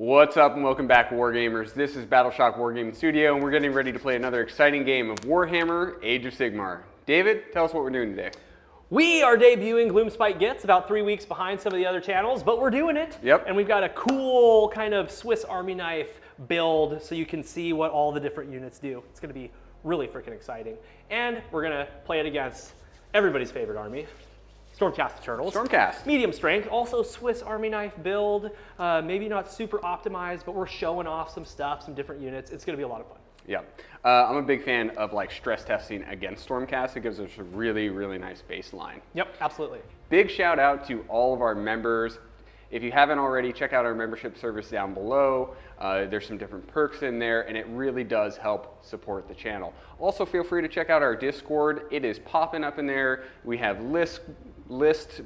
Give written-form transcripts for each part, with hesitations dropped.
What's up and welcome back, Wargamers. This is Battleshock Wargaming Studio, and we're getting ready to play another exciting game of Warhammer Age of Sigmar. David, tell us what we're doing today. We are debuting Gloomspite Gitz about 3 weeks behind some of the other channels, but we're doing it. Yep. And we've got a cool kind of Swiss Army knife build so you can see what all the different units do. It's going to be really freaking exciting. And we're going to play it against everybody's favorite army, Stormcast Eternals. Stormcast. Medium strength, also Swiss Army knife build. Maybe not super optimized, but we're showing off some stuff, some different units. It's going to be a lot of fun. Yeah, I'm a big fan of like stress testing against Stormcast. It gives us a really, really nice baseline. Yep, absolutely. Big shout out to all of our members. If you haven't already, check out our membership service down below. There's some different perks in there, and it really does help support the channel. Also, feel free to check out our Discord. It is popping up in there. We have list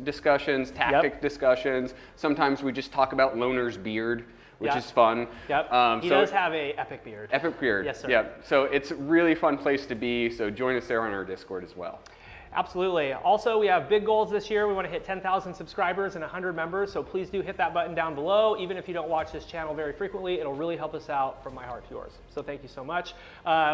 discussions, tactic discussions. Sometimes we just talk about Loner's beard, which is fun. Yep. He does have a epic beard. Epic beard. Yes, sir. Yep. So it's a really fun place to be. So join us there on our Discord as well. Absolutely. Also, we have big goals this year. We want to hit 10,000 subscribers and 100 members, so please do hit that button down below. Even if you don't watch this channel very frequently, it'll really help us out from my heart to yours. So thank you so much.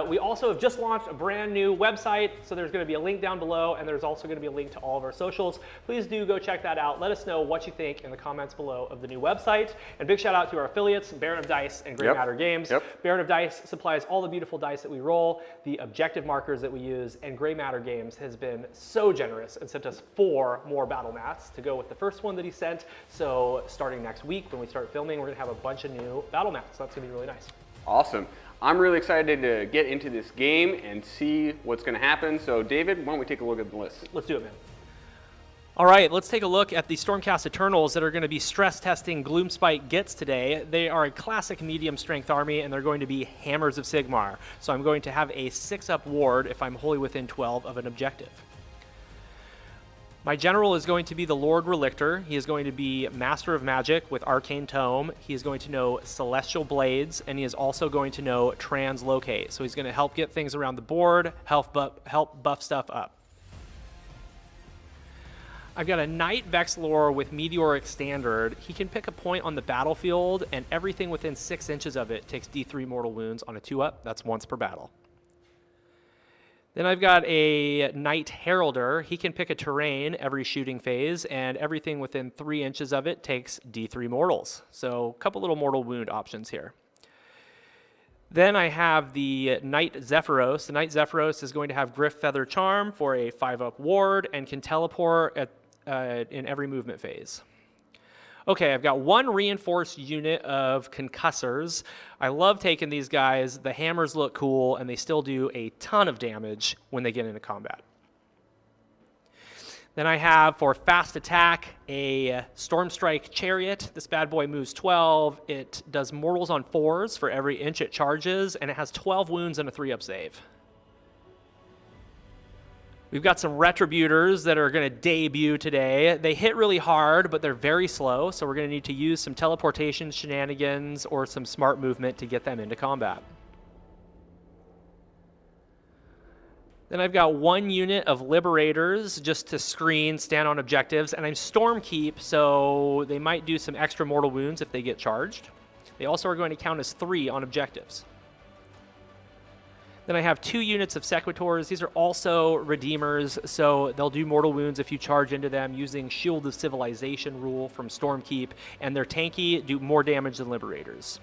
We also have just launched a brand new website, so there's going to be a link down below, and there's also going to be a link to all of our socials. Please do go check that out. Let us know what you think in the comments below of the new website. And big shout out to our affiliates, Baron of Dice and Grey Matter Games. Baron of Dice supplies all the beautiful dice that we roll, the objective markers that we use, and Grey Matter Games has been so generous and sent us 4 more battle mats to go with the first one that he sent. So starting next week when we start filming, we're gonna have a bunch of new battle mats. So that's gonna be really nice. Awesome. I'm really excited to get into this game and see what's gonna happen. So David, why don't we take a look at the list? Let's do it, man. All right, let's take a look at the Stormcast Eternals that are going to be stress testing Gloomspite Gitz today. They are a classic medium strength army, and they're going to be Hammers of Sigmar. So I'm going to have a 6-up ward if I'm wholly within 12 of an objective. My general is going to be the Lord Relictor. He is going to be Master of Magic with Arcane Tome. He is going to know Celestial Blades, and he is also going to know Translocate. So he's going to help get things around the board, help buff stuff up. I've got a Knight Vexlor with Meteoric Standard. He can pick a point on the battlefield, and everything within 6 inches of it takes D3 mortal wounds on a 2-up. That's once per battle. Then I've got a Knight Heralder. He can pick a terrain every shooting phase, and everything within 3 inches of it takes D3 mortals. So a couple little mortal wound options here. Then I have the Knight Zephyros. The Knight Zephyros is going to have Griff Feather Charm for a 5-up ward and can teleport in every movement phase. Okay, I've got 1 reinforced unit of concussors. I love taking these guys. The hammers look cool, and they still do a ton of damage when they get into combat. Then I have, for fast attack, a Stormstrike Chariot. This bad boy moves 12. It does mortals on 4s for every inch it charges, and it has 12 wounds and a 3-up save. We've got some Retributors that are going to debut today. They hit really hard, but they're very slow, so we're going to need to use some teleportation shenanigans or some smart movement to get them into combat. Then I've got 1 unit of Liberators just to screen, stand on objectives, and I'm Stormkeep, so they might do some extra mortal wounds if they get charged. They also are going to count as 3 on objectives. Then I have 2 units of Sequitors. These are also Redeemers, so they'll do mortal wounds if you charge into them using Shield of Civilization rule from Stormkeep, and they're tanky, do more damage than Liberators.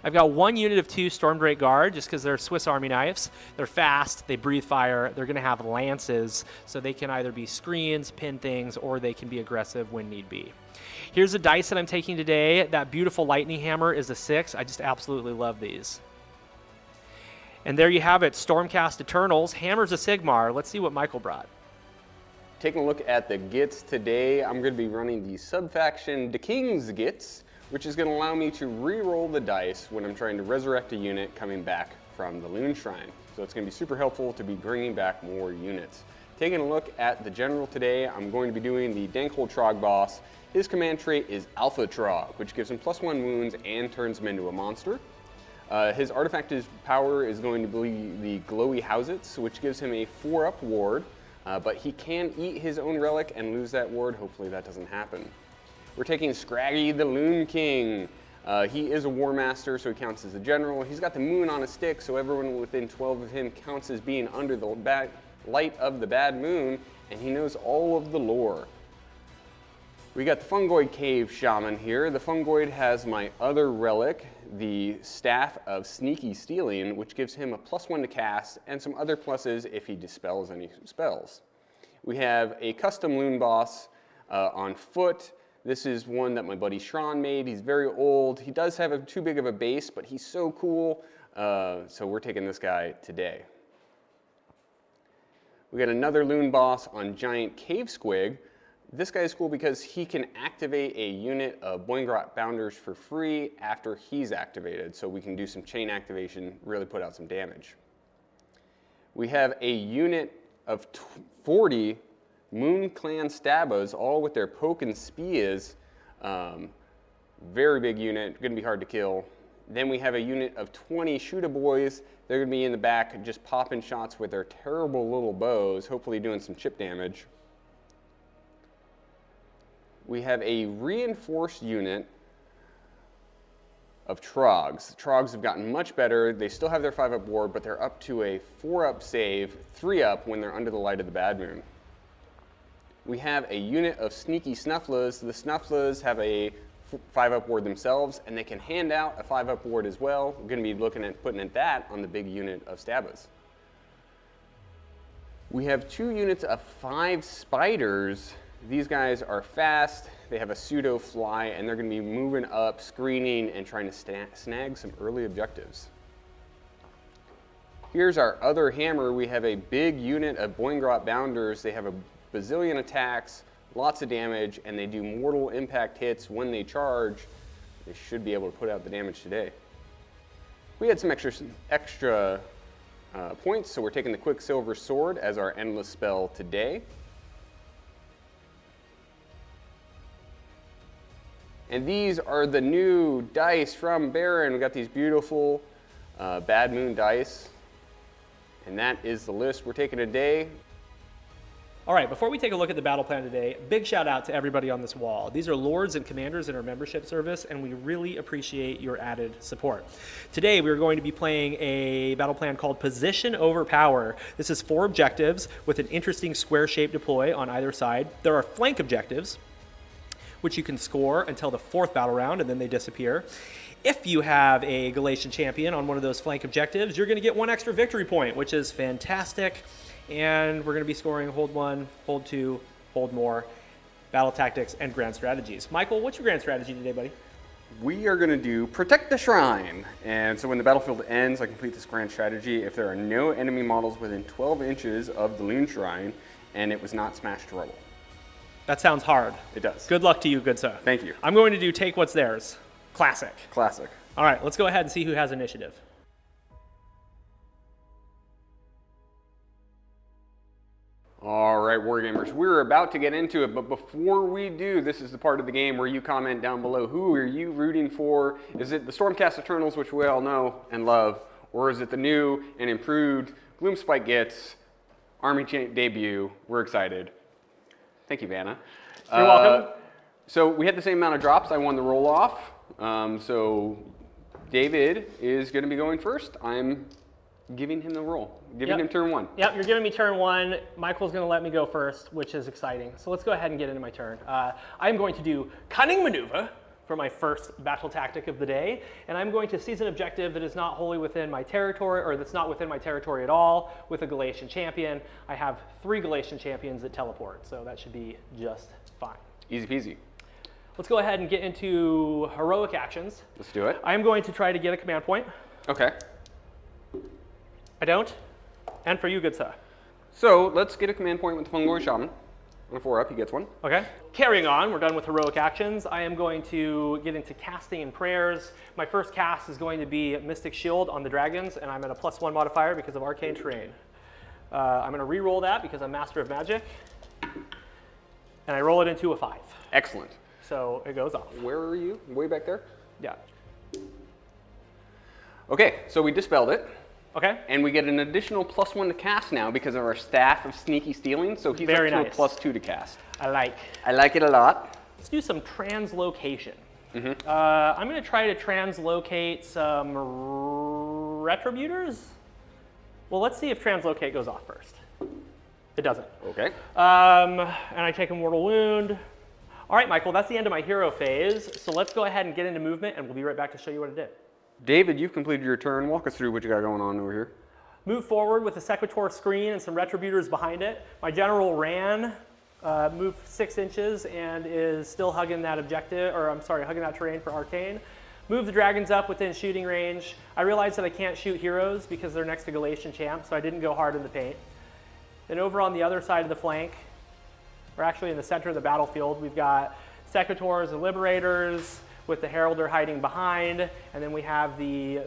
I've got 1 unit of 2 Stormdrake Guard, just because they're Swiss Army knives. They're fast, they breathe fire, they're going to have lances, so they can either be screens, pin things, or they can be aggressive when need be. Here's the dice that I'm taking today. That beautiful lightning hammer is a 6. I just absolutely love these. And there you have it, Stormcast Eternals, Hammers of Sigmar. Let's see what Michael brought. Taking a look at the Gitz today, I'm going to be running the subfaction the King's Gitz, which is going to allow me to re-roll the dice when I'm trying to resurrect a unit coming back from the Loon Shrine. So it's going to be super helpful to be bringing back more units. Taking a look at the general today, I'm going to be doing the Dankhold Trog boss. His command trait is Alpha Trog, which gives him +1 wounds and turns him into a monster. His artifact power is going to be the Glowy Housets, which gives him a 4-up ward, but he can eat his own relic and lose that ward. Hopefully that doesn't happen. We're taking Scraggy the Loon King. He is a War Master, so he counts as a general. He's got the moon on a stick, so everyone within 12 of him counts as being under the light of the bad moon, and he knows all of the lore. We got the Fungoid Cave Shaman here. The Fungoid has my other relic, the Staff of Sneaky Stealing, which gives him a +1 to cast, and some other pluses if he dispels any spells. We have a custom Loon Boss on foot. This is one that my buddy Sean made. He's very old. He does have too big of a base, but he's so cool. So we're taking this guy today. We got another Loon Boss on Giant Cave Squig. This guy is cool because he can activate a unit of Boingrot Bounders for free after he's activated. So we can do some chain activation, really put out some damage. We have a unit of 40 Moon Clan Stabas, all with their poke and spears. Very big unit, gonna be hard to kill. Then we have a unit of 20 Shooter Boys. They're gonna be in the back just popping shots with their terrible little bows, hopefully doing some chip damage. We have a reinforced unit of Trogs. Trogs have gotten much better. They still have their 5-up ward, but they're up to a 4-up save, 3-up when they're under the light of the bad moon. We have a unit of Sneaky Snufflers. The Snufflers have a 5-up ward themselves, and they can hand out a 5-up ward as well. We're going to be looking at putting that on the big unit of Stabbas. We have 2 units of 5 Spiders. These guys are fast, they have a pseudo fly, and they're going to be moving up, screening, and trying to snag some early objectives. Here's our other hammer. We have a big unit of Boingrot Bounders. They have a bazillion attacks, lots of damage, and they do mortal impact hits when they charge. They should be able to put out the damage today. We had some extra points, so we're taking the Quicksilver Sword as our endless spell today. And these are the new dice from Baron. We got these beautiful Bad Moon dice. And that is the list we're taking today. All right, before we take a look at the battle plan today, big shout out to everybody on this wall. These are lords and commanders in our membership service, and we really appreciate your added support. Today, we're going to be playing a battle plan called Position Over Power. This is 4 objectives with an interesting square-shaped deploy on either side. There are flank objectives, which you can score until the 4th battle round, and then they disappear. If you have a Galatian champion on one of those flank objectives, you're going to get 1 extra victory point, which is fantastic. And we're going to be scoring hold 1, hold 2, hold more, battle tactics, and grand strategies. Michael, what's your grand strategy today, buddy? We are going to do Protect the Shrine. And so when the battlefield ends, I complete this grand strategy. If there are no enemy models within 12 inches of the Loon Shrine, and it was not smashed to rubble. That sounds hard. It does. Good luck to you, good sir. Thank you. I'm going to do Take What's Theirs. Classic. Classic. All right, let's go ahead and see who has initiative. All right, Wargamers, we're about to get into it, but before we do, this is the part of the game where you comment down below, who are you rooting for? Is it the Stormcast Eternals, which we all know and love, or is it the new and improved Gloomspite Gitz Army debut? We're excited. Thank you, Vanna. You're welcome. So we had the same amount of drops. I won the roll-off. So David is going to be going first. I'm giving him the roll, giving him turn 1. Yep, you're giving me turn 1. Michael's going to let me go first, which is exciting. So let's go ahead and get into my turn. I'm going to do Cunning Maneuver for my first battle tactic of the day, and I'm going to seize an objective that is not wholly within my territory, or that's not within my territory at all, with a Galatian champion. I have 3 Galatian champions that teleport, so that should be just fine. Easy peasy. Let's go ahead and get into heroic actions. Let's do it. I'm going to try to get a command point. Okay. I don't. And for you, good sir. So let's get a command point with the Fungoid Shaman. On a 4-up, he gets 1. Okay. Carrying on, we're done with heroic actions. I am going to get into casting and prayers. My first cast is going to be Mystic Shield on the dragons, and I'm at a +1 modifier because of arcane terrain. I'm going to re-roll that because I'm Master of Magic, and I roll it into a 5. Excellent. So it goes off. Where are you? Way back there? Yeah. Okay, so we dispelled it. Okay. And we get an additional +1 to cast now because of our Staff of Sneaky Stealing. So he's Very up to nice. a +2 to cast. I like. I like it a lot. Let's do some translocation. I'm going to try to translocate some retributors. Well, let's see if translocate goes off first. It doesn't. Okay. And I take a mortal wound. All right, Michael, that's the end of my hero phase. So let's go ahead and get into movement, and we'll be right back to show you what it did. David, you've completed your turn. Walk us through what you got going on over here. Move forward with a Sequitur screen and some retributors behind it. My general ran, moved 6 inches, and is still hugging that objective, or I'm sorry, hugging that terrain for arcane. Move the dragons up within shooting range. I realized that I can't shoot heroes because they're next to Galatian champ, so I didn't go hard in the paint. Then over on the other side of the flank, or actually in the center of the battlefield, we've got Sequitors and Liberators with the Heralder hiding behind, and then we have the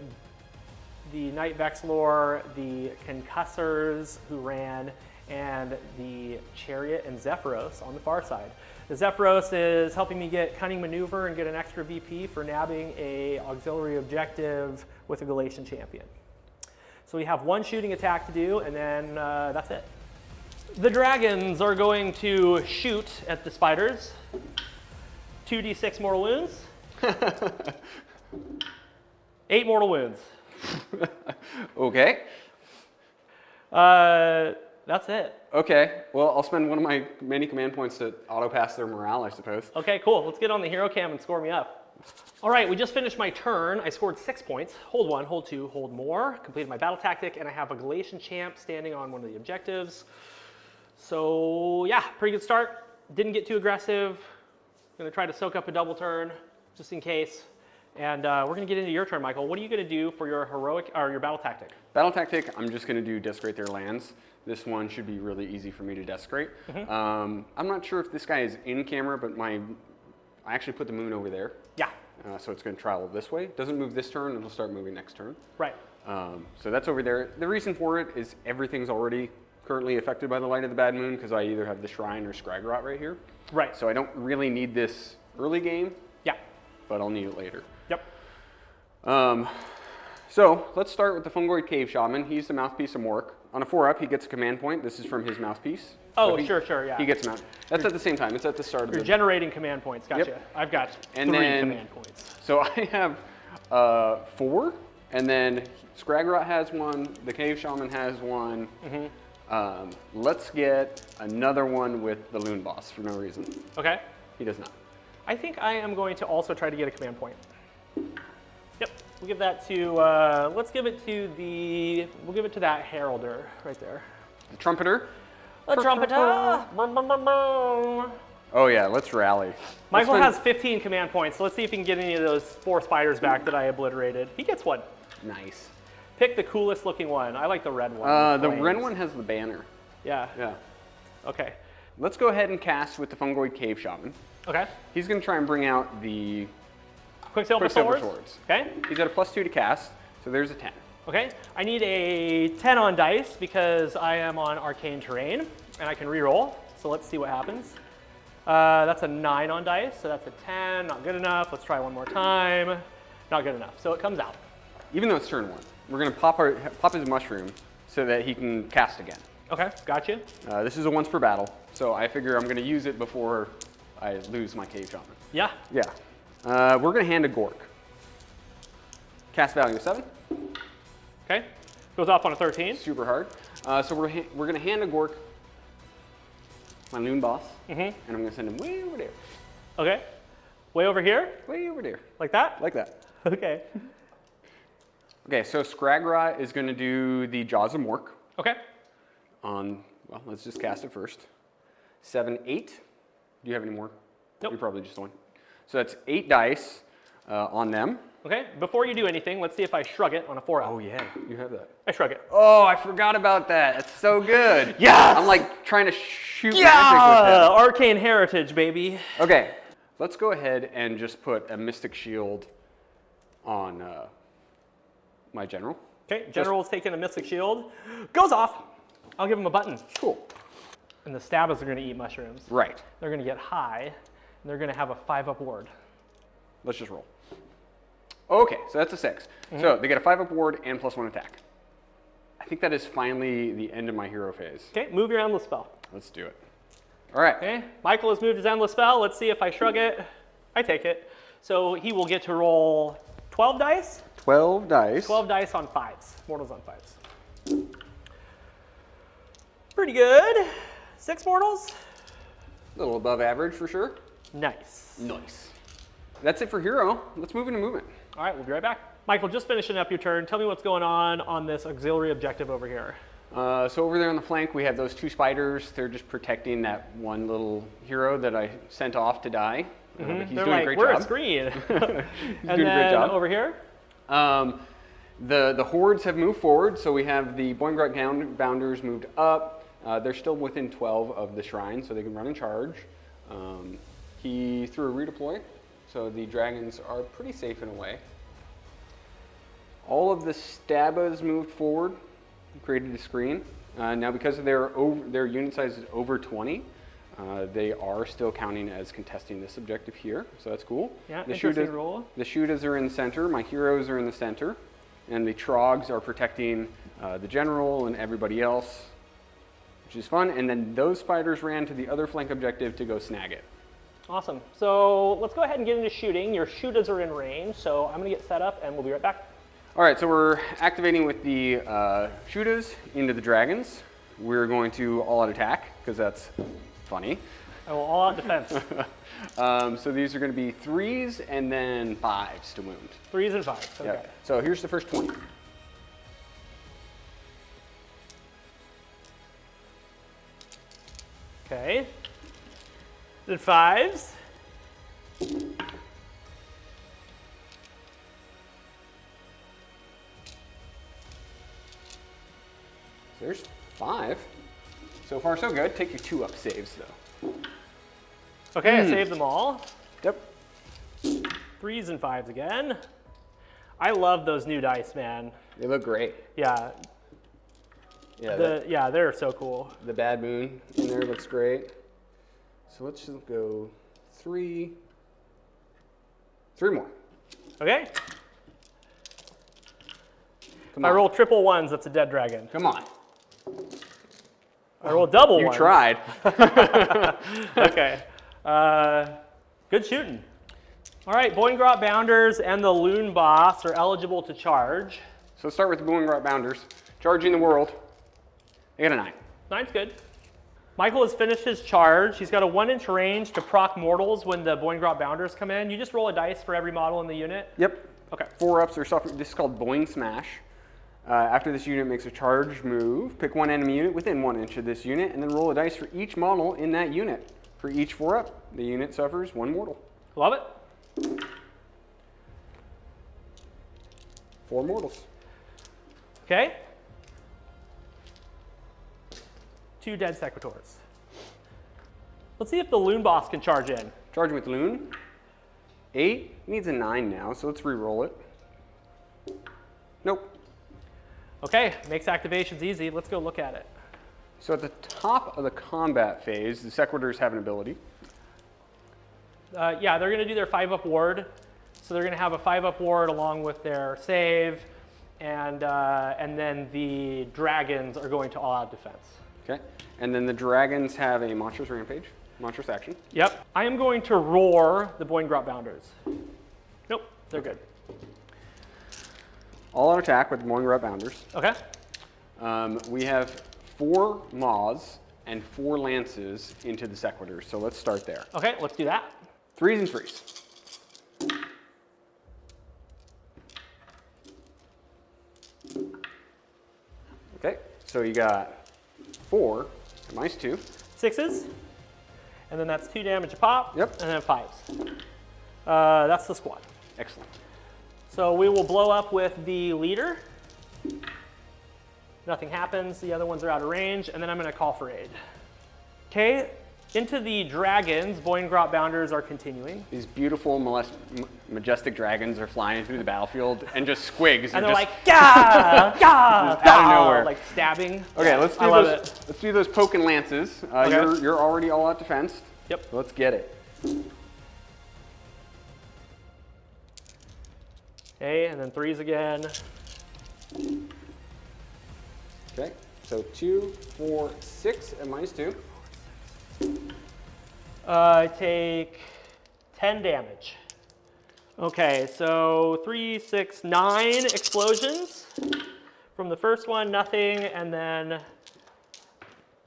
Knight Vexlor, the Concussors who ran, and the Chariot and Zephyros on the far side. The Zephyros is helping me get Cunning Maneuver and get an extra VP for nabbing a auxiliary objective with a Galatian champion. So we have 1 shooting attack to do, and then that's it. The dragons are going to shoot at the spiders. 2d6 mortal wounds. 8 mortal wounds. Okay. That's it. Okay. Well, I'll spend one of my many command points to auto-pass their morale, I suppose. Okay, cool. Let's get on the hero cam and score me up. All right, we just finished my turn. I scored 6 points. Hold 1, hold 2, hold more. Completed my battle tactic, and I have a Galatian champ standing on one of the objectives. So yeah, pretty good start. Didn't get too aggressive. Gonna try to soak up a double turn, just in case. And we're gonna get into your turn, Michael. What are you gonna do for your heroic, or your battle tactic? Battle tactic, I'm just gonna do desecrate their lands. This one should be really easy for me to desecrate. I'm not sure if this guy is in camera, but I actually put the moon over there. Yeah. So it's gonna travel this way. Doesn't move this turn, it'll start moving next turn. Right. So that's over there. The reason for it is everything's already currently affected by the light of the bad moon because I either have the shrine or Scraggrot right here. Right. So I don't really need this early game. Yeah. But I'll need it later. Yep. So let's start with the Fungoid Cave Shaman. He's the mouthpiece of Mork. On a 4-up, he gets a command point. This is from his mouthpiece. Oh, so sure, yeah. He gets mount. That's at the same time. It's at the start of You're the... generating command points. Gotcha. Yep. I've got And 3 then- command points. So I have 4, and then Scraggrot has 1, the Cave Shaman has 1. Let's get another one with the Loon Boss for no reason. Okay. He does not. I think I am going to also try to get a command point. Yep. We'll give that to, let's give it to the, we'll give it to that Heralder right there. The Trumpeter. The Trumpeter! Oh yeah, let's rally. Michael has 15 command points, so let's see if he can get any of those 4 spiders back that I obliterated. He gets 1. Nice. Pick the coolest looking one. I like the red one. The Flames. red one has the banner. Yeah. Yeah. Okay. Let's go ahead and cast with the Fungoid Cave Shaman. Okay. He's going to try and bring out the Quicksilver Swords. Okay. He's at a +2 to cast, so there's a 10. Okay. I need a 10 on dice because I am on arcane terrain and I can reroll. So let's see what happens. That's a 9 on dice, so that's a 10. Not good enough. Let's try one more time. Not good enough. So it comes out. Even though it's turn 1, we're going to pop his mushroom so that he can cast again. Okay. Gotcha. This is a once per battle, so I figure I'm going to use it before I lose my Cave Shaman. Yeah. Yeah. We're going to hand a Gork. Cast value 7. Okay. Goes off on a 13. Super hard. So we're going to hand a Gork my Loon Boss, and I'm going to send him way over there. Okay. Way over here? Way over there. Like that? Like that. Okay. Okay, so Scraggrot is going to do the Jaws of Mork Okay. on, well, let's just cast it first. 7, 8. Do you have any more? Nope. You probably just 1. So that's 8 dice on them. Okay. Before you do anything, let's see if I shrug it on a 4-up. Oh yeah, you have that. I shrug it. Oh, I forgot about that. It's so good. Yes! I'm like trying to shoot magic Yeah! with Arcane Heritage, baby. him. Okay, let's go ahead and just put a Mystic Shield on my general. Okay, General's taking a Mystic Shield. Goes off. I'll give him a button. Cool. And the Stabbers are going to eat mushrooms. Right. They're going to get high, and they're going to have a 5-up ward. Let's just roll. Okay, so that's a 6. So they get a 5-up ward and +1 attack. I think that is finally the end of my hero phase. Okay, move your Endless Spell. Let's do it. All right. Okay, Michael has moved his Endless Spell. Let's see if I shrug it. I take it. So he will get to roll 12 dice. 12 dice. 12 dice on 5s. Mortals on 5s. Pretty good. 6 mortals. A little above average for sure. Nice. Nice. That's it for hero. Let's move into movement. All right, we'll be right back. Michael, just finishing up your turn. Tell me what's going on this auxiliary objective over here. So over there on the flank, we have those 2 spiders. They're just protecting that one little hero that I sent off to die. But he's They're doing like, a great we're job. a screen. He's And doing a great then job. over here? The hordes have moved forward, so we have the Boingrot Bounders moved up. They're still within 12 of the shrine, so they can run and charge. He threw a redeploy, so the dragons are pretty safe in a way. All of the Stabas moved forward, created a screen. Now because of their unit size is over 20, they are still counting as contesting this objective here, so that's cool. Yeah, the interesting rule. The Shudas are in the center, my heroes are in the center, and the Trogs are protecting the general and everybody else, which is fun. And then those spiders ran to the other flank objective to go snag it. Awesome. So let's go ahead and get into shooting. Your Shudas are in range, so I'm going to get set up and we'll be right back. All right, so we're activating with the Shudas into the dragons. We're going to all-out attack, because that's funny. I will all-out defense. So these are going to be 3s and then 5s to wound. 3s and 5s, okay. Yeah. So here's the first 20. Okay. Then 5s. There's 5. So far, so good. Take your 2-up saves, though. Okay, I saved them all. Yep. 3s and 5s again. I love those new dice, man. They look great. Yeah. Yeah. They're so cool. The Bad Moon in there looks great. So let's just go 3. 3 more. Okay. Come If I on. roll triple 1s, that's a dead dragon. Come on. I roll double 1s. You tried. Okay. Good shooting. All right, Boingrot Bounders and the Loon Boss are eligible to charge. So let's start with the Boingrot Bounders. Charging the world. They got a 9. 9's good. Michael has finished his charge. He's got a 1-inch range to proc mortals when the Boingrot Bounders come in. You just roll a dice for every model in the unit. Yep. Okay. 4-ups are suffering. This is called Boing Smash. After this unit makes a charge move, pick one enemy unit within 1 inch of this unit, and then roll a dice for each model in that unit. For each 4-up, the unit suffers 1 mortal. Love it. 4 mortals. Okay. 2 dead Sequitors. Let's see if the Loon Boss can charge in. Charging with Loon. 8 needs a 9 now, so let's re-roll it. Nope. Okay, makes activations easy. Let's go look at it. So at the top of the combat phase, the Sequitors have an ability. Yeah, they're going to do their 5-up ward. So they're going to have a 5-up ward along with their save, and then the dragons are going to all-out defense. Okay. And then the dragons have a Monstrous Rampage, Monstrous Action. Yep. I am going to roar the Boingrot Bounders. Nope, they're good. All-out attack with the Boingrot Bounders. Okay. We have 4 Maws and 4 Lances into the Sequitors, so let's start there. Okay, let's do that. 3s and 3s. Okay, so you got 4, minus 2. 6s, and then that's 2 damage a pop. Yep. And then 5s. That's the squad. Excellent. So we will blow up with the leader. Nothing happens. The other ones are out of range, and then I'm going to call for aid. Okay, into the dragons. Boingrot Bounders are continuing. These beautiful, majestic dragons are flying through the battlefield, and just squigs. And they're like, gah, gah, Just out of gah, nowhere. like stabbing. Okay, Yeah, let's I do love those. it. Let's do those poking lances. Okay. You're already all out defense. Yep. Let's get it. Okay, and then 3s again. Okay, so 2, 4, 6, and minus 2. I take 10 damage. Okay, so 3, 6, 9 explosions. From the first one, nothing, and then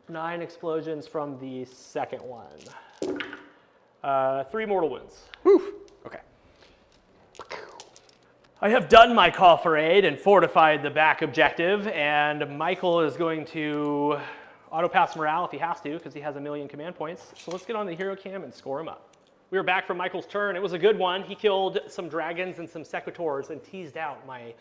9 explosions from the second one. 3 mortal wounds. Whew. Okay. I have done my call for aid and fortified the back objective, and Michael is going to auto-pass morale if he has to, because he has 1,000,000 command points. So let's get on the hero cam and score him up. We were back from Michael's turn. It was a good one. He killed some dragons and some sequitors and teased out my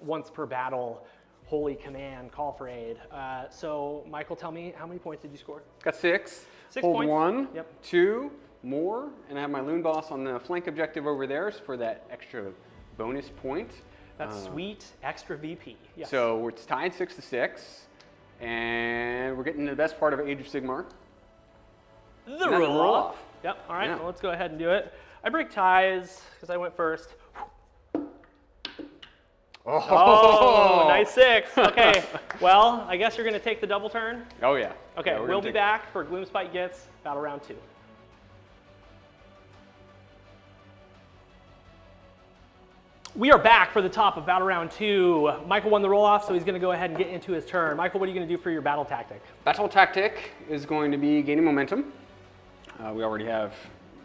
once per battle holy command call for aid. So Michael, tell me, how many points did you score? Got 6. 6 Hold points. 1, Yep. 2, more, and I have my loon boss on the flank objective over there for that extra bonus point. That's sweet, extra VP. Yes. So it's tied 6-6, and we're getting to the best part of Age of Sigmar. The roll-off. Yep, all right, Yeah. well, let's go ahead and do it. I break ties, because I went first. Oh, nice 6. Okay, well, I guess you're going to take the double turn. Oh yeah. Okay, Yeah, we're we'll gonna be back for Gloomspite Gitz, battle round 2. We are back for the top of battle round 2. Michael won the roll-off, so he's going to go ahead and get into his turn. Michael, what are you going to do for your battle tactic? Battle tactic is going to be gaining momentum. We already have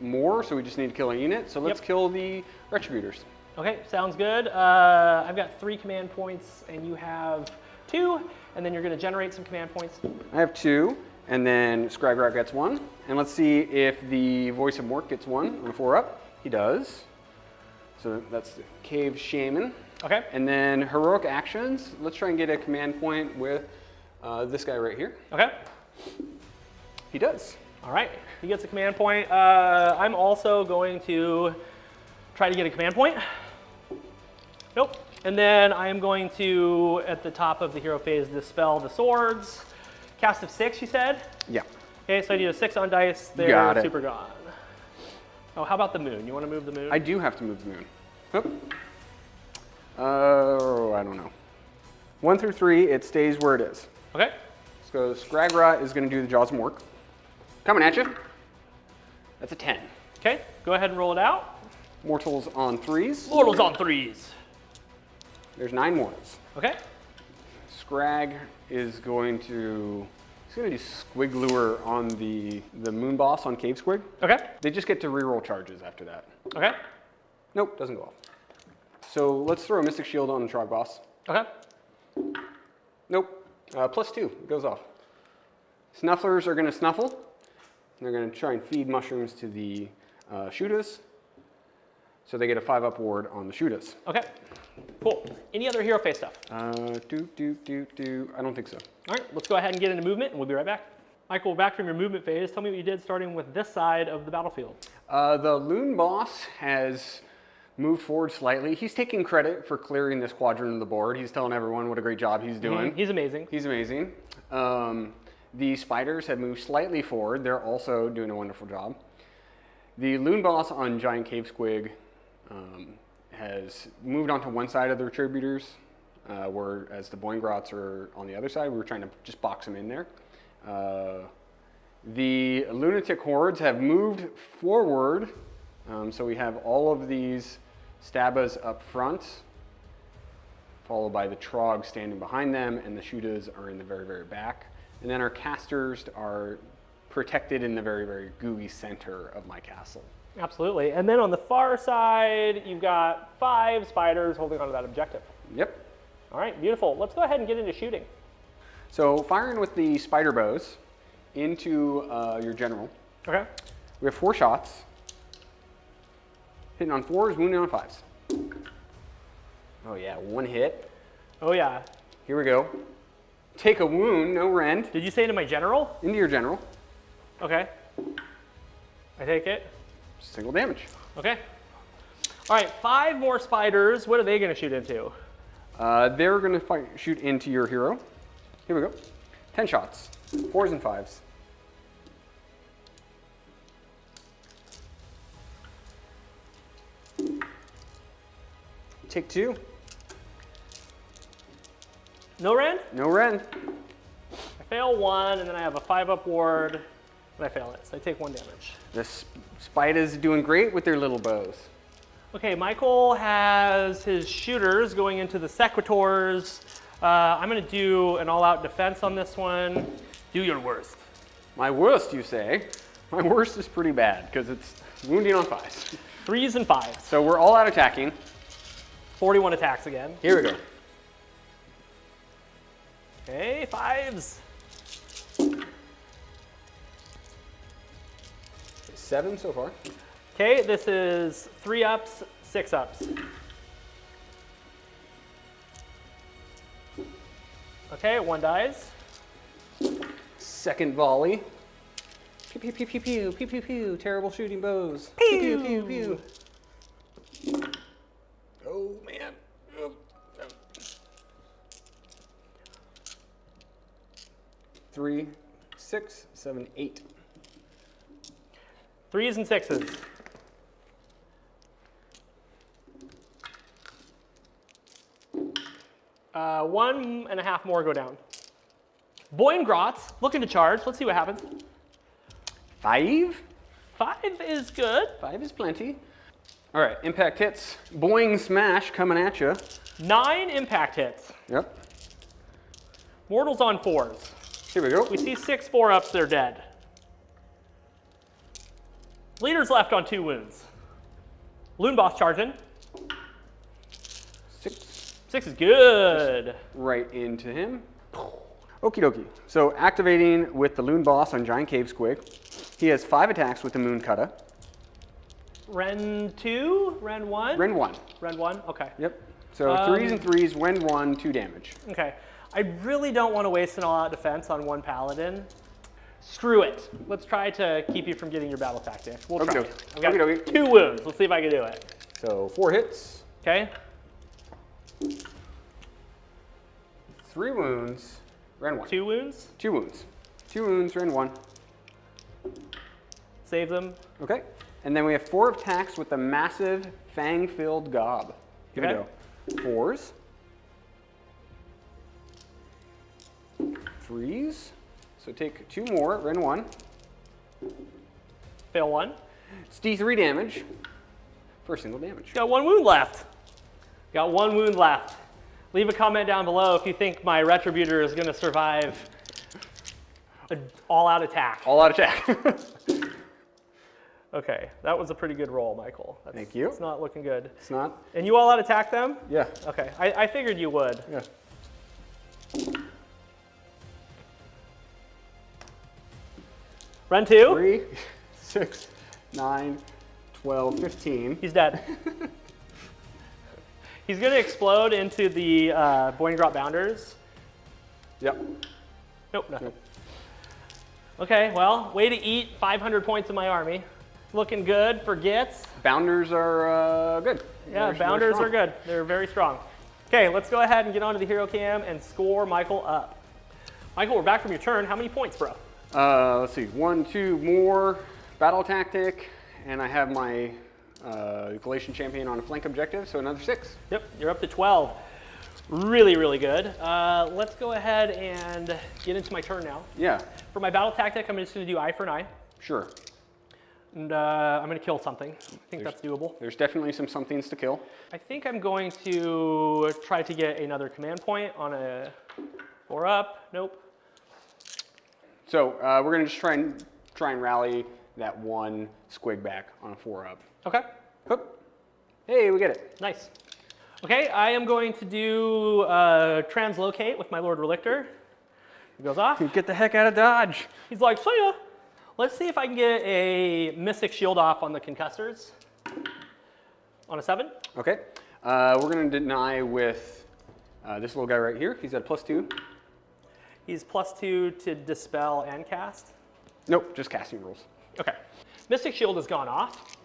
more, so we just need to kill a unit. So let's kill the Retributors. Okay, sounds good. I've got 3 command points, and you have 2, and then you're going to generate some command points. I have 2, and then Scrygrat gets 1. And let's see if the Voice of Mort gets 1 on a 4-up. He does. So that's the Cave Shaman. Okay. And then Heroic Actions. Let's try and get a command point with this guy right here. Okay. He does. All right, he gets a command point. I'm also going to try to get a command point. Nope. And then I am going to, at the top of the hero phase, dispel the swords. Cast of 6, you said? Yeah. Okay, so I need a 6 on dice. They're Got it. super gone. Oh, how about the moon? You want to move the moon? I do have to move the moon. Oop. I don't know. 1 through 3, it stays where it is. Okay. So Scrygrat is going to do the Jaws of Mork. Coming at you. That's a 10. Okay, go ahead and roll it out. Mortals on 3s. Mortals on 3s. There's 9 mortals. Okay. Scrag is going to, he's going to do Squig Lure on the moon boss on Cave Squig. Okay. They just get to reroll charges after that. Okay. Nope, doesn't go off. So let's throw a Mystic Shield on the Trog boss. Okay. Nope, +2, it goes off. Snufflers are going to snuffle. They're going to try and feed mushrooms to the Shootas. So they get a 5-up ward on the Shootas. Okay. Cool. Any other hero phase stuff? I don't think so. All right, let's go ahead and get into movement, and we'll be right back. Michael, back from your movement phase. Tell me what you did starting with this side of the battlefield. The Loon boss has moved forward slightly. He's taking credit for clearing this quadrant of the board. He's telling everyone what a great job he's doing. He's amazing. He's amazing. The spiders have moved slightly forward. They're also doing a wonderful job. The Loon boss on Giant Cave Squig has moved onto one side of the Retributors, whereas the Boingrots are on the other side. We were trying to just box them in there. The Lunatic Hordes have moved forward, so we have all of these Stabas up front, followed by the Trog standing behind them, and the Shootas are in the very, very back. And then our casters are protected in the very, very gooey center of my castle. Absolutely. And then on the far side, you've got 5 spiders holding onto that objective. Yep. All right, beautiful. Let's go ahead and get into shooting. So firing with the spider bows into your general. Okay. We have 4 shots. Hitting on 4s, wounding on 5s. Oh yeah, 1 hit. Oh yeah. Here we go. Take a wound, no rend. Did you say into my general? Into your general. Okay. I take it. Single damage. Okay. All right, 5 more spiders. What are they going to shoot into? They're going to shoot into your hero. Here we go. 10 shots. 4s and 5s. Take 2. No rend? No rend. I fail 1, and then I have a 5-up ward, and I fail it. So I take 1 damage. The spiders doing great with their little bows. Okay, Michael has his shooters going into the sequitors. I'm going to do an all-out defense on this one. Do your worst. My worst, you say? My worst is pretty bad because it's wounding on 5s. 3s and 5s. So we're all out attacking. 41 attacks again. Here we go. Okay, 5s. 7 so far. Okay, this is 3 ups, 6 ups. Okay, 1 dies. Second volley. Pew, pew, pew, pew, pew, pew, pew, pew. Terrible shooting bows. Pew, pew, pew, pew. Oh, man. Oh. 3, 6, 7, 8. 3s and 6s. One and a half more go down. Boingrots looking to charge. Let's see what happens. 5? 5 is good. 5 is plenty. All right, impact hits. Boing smash coming at you. 9 impact hits. Yep. Mortals on 4s. Here we go. We see 6 4-ups, they're dead. Leader's left on 2 wounds. Loon boss charging. 6. 6 is good. Right into him. Okie dokie. So activating with the Loon Boss on Giant Cave Squig. He has 5 attacks with the Moon Kutta. Ren 2? Ren 1? Ren 1. Ren 1? Okay. Yep. So 3s and 3s, Ren 1, 2 damage. Okay. I really don't want to waste an all-out defense on 1 paladin. Screw it. Let's try to keep you from getting your battle tactic. We'll try. I've got 2 wounds. Let's see if I can do it. So 4 hits. Okay. 3 wounds, Ren 1. 2 wounds. 2 wounds. 2 wounds, Ren 1. Save them. Okay. And then we have 4 attacks with the massive fang-filled gob. Here we go. 4s. 3s. So take 2 more, Ren 1. Fail 1. It's D3 damage for single damage. Got 1 wound left. Got 1 wound left. Leave a comment down below if you think my Retributor is going to survive an all-out attack. All-out attack. Okay, that was a pretty good roll, Michael. Thank you. It's not looking good. It's not? And you all-out attack them? Yeah. Okay, I figured you would. Yeah. Run 2. 3, 6, 9, 12, 15. He's dead. He's going to explode into the Boingrot Bounders. Yep. Nope, nothing. Nope. Okay, well, way to eat 500 points of my army. Looking good for Gitz. Bounders are good. Yeah, Bounders are good. They're very strong. Okay, let's go ahead and get onto the hero cam and score Michael up. Michael, we're back from your turn. How many points, bro? Let's see. 1, 2 more battle tactic, and I have my Galatian champion on a flank objective, so another 6. Yep, you're up to 12. Really, really good. Let's go ahead and get into my turn now. Yeah. For my battle tactic, I'm just going to do eye for an eye. Sure. And I'm going to kill something. I think that's doable. There's definitely some somethings to kill. I think I'm going to try to get another command point on a 4-up. Nope. So we're going to just try and rally that 1 squig back on a 4-up. Okay. Hoop. Hey, we get it. Nice. Okay, I am going to do translocate with my Lord Relictor. He goes off. Get the heck out of Dodge. He's like, see ya. Let's see if I can get a Mystic Shield off on the concussors. On a 7. Okay. We're going to deny with this little guy right here. He's at +2. He's +2 to dispel and cast. Nope, just casting rules. Okay. Mystic Shield has gone off.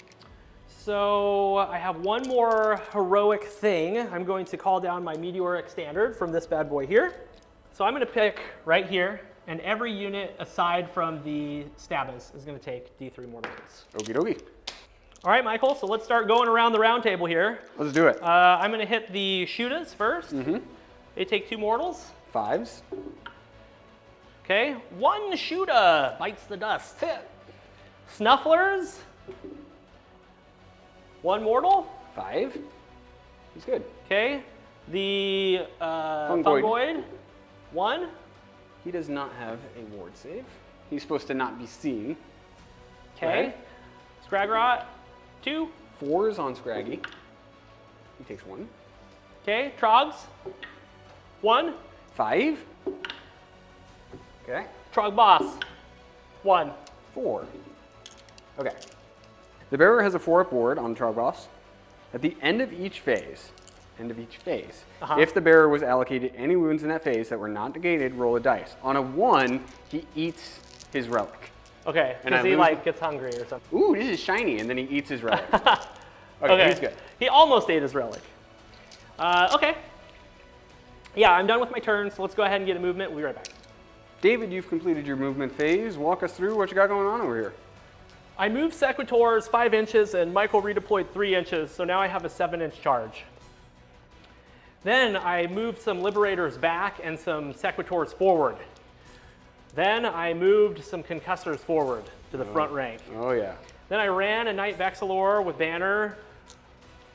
So I have 1 more heroic thing. I'm going to call down my Meteoric Standard from this bad boy here. So I'm going to pick right here, and every unit aside from the Stabbas is going to take D3 mortal wounds. Okie dokie. All right, Michael, so let's start going around the round table here. Let's do it. I'm going to hit the Shootas first. They take 2 mortals. 5s. Okay, 1 Shoota bites the dust. Snufflers. 1 mortal. 5. He's good. Okay. The Fungoid. Fungoid. 1. He does not have a ward save. He's supposed to not be seen. Okay. Scragrot. 2. 4s on Scraggy. He takes 1. Okay. Trogs. 1. 5. Okay. Trog Boss. 1. 4. Okay. The bearer has a 4-up ward on Trog Boss. At the end of each phase, if the bearer was allocated any wounds in that phase that were not negated, roll a dice. On a 1, he eats his relic. Okay, because he like gets hungry or something. Ooh, this is shiny, and then he eats his relic. Okay, he's good. He almost ate his relic. Okay. Yeah, I'm done with my turn, so let's go ahead and get a movement. We'll be right back. David, you've completed your movement phase. Walk us through what you got going on over here. I moved Sequitors 5 inches, and Michael redeployed 3 inches, so now I have a 7-inch charge. Then I moved some Liberators back and some Sequitors forward. Then I moved some Concussors forward to the front rank. Oh, yeah. Then I ran a Knight Vexillor with Banner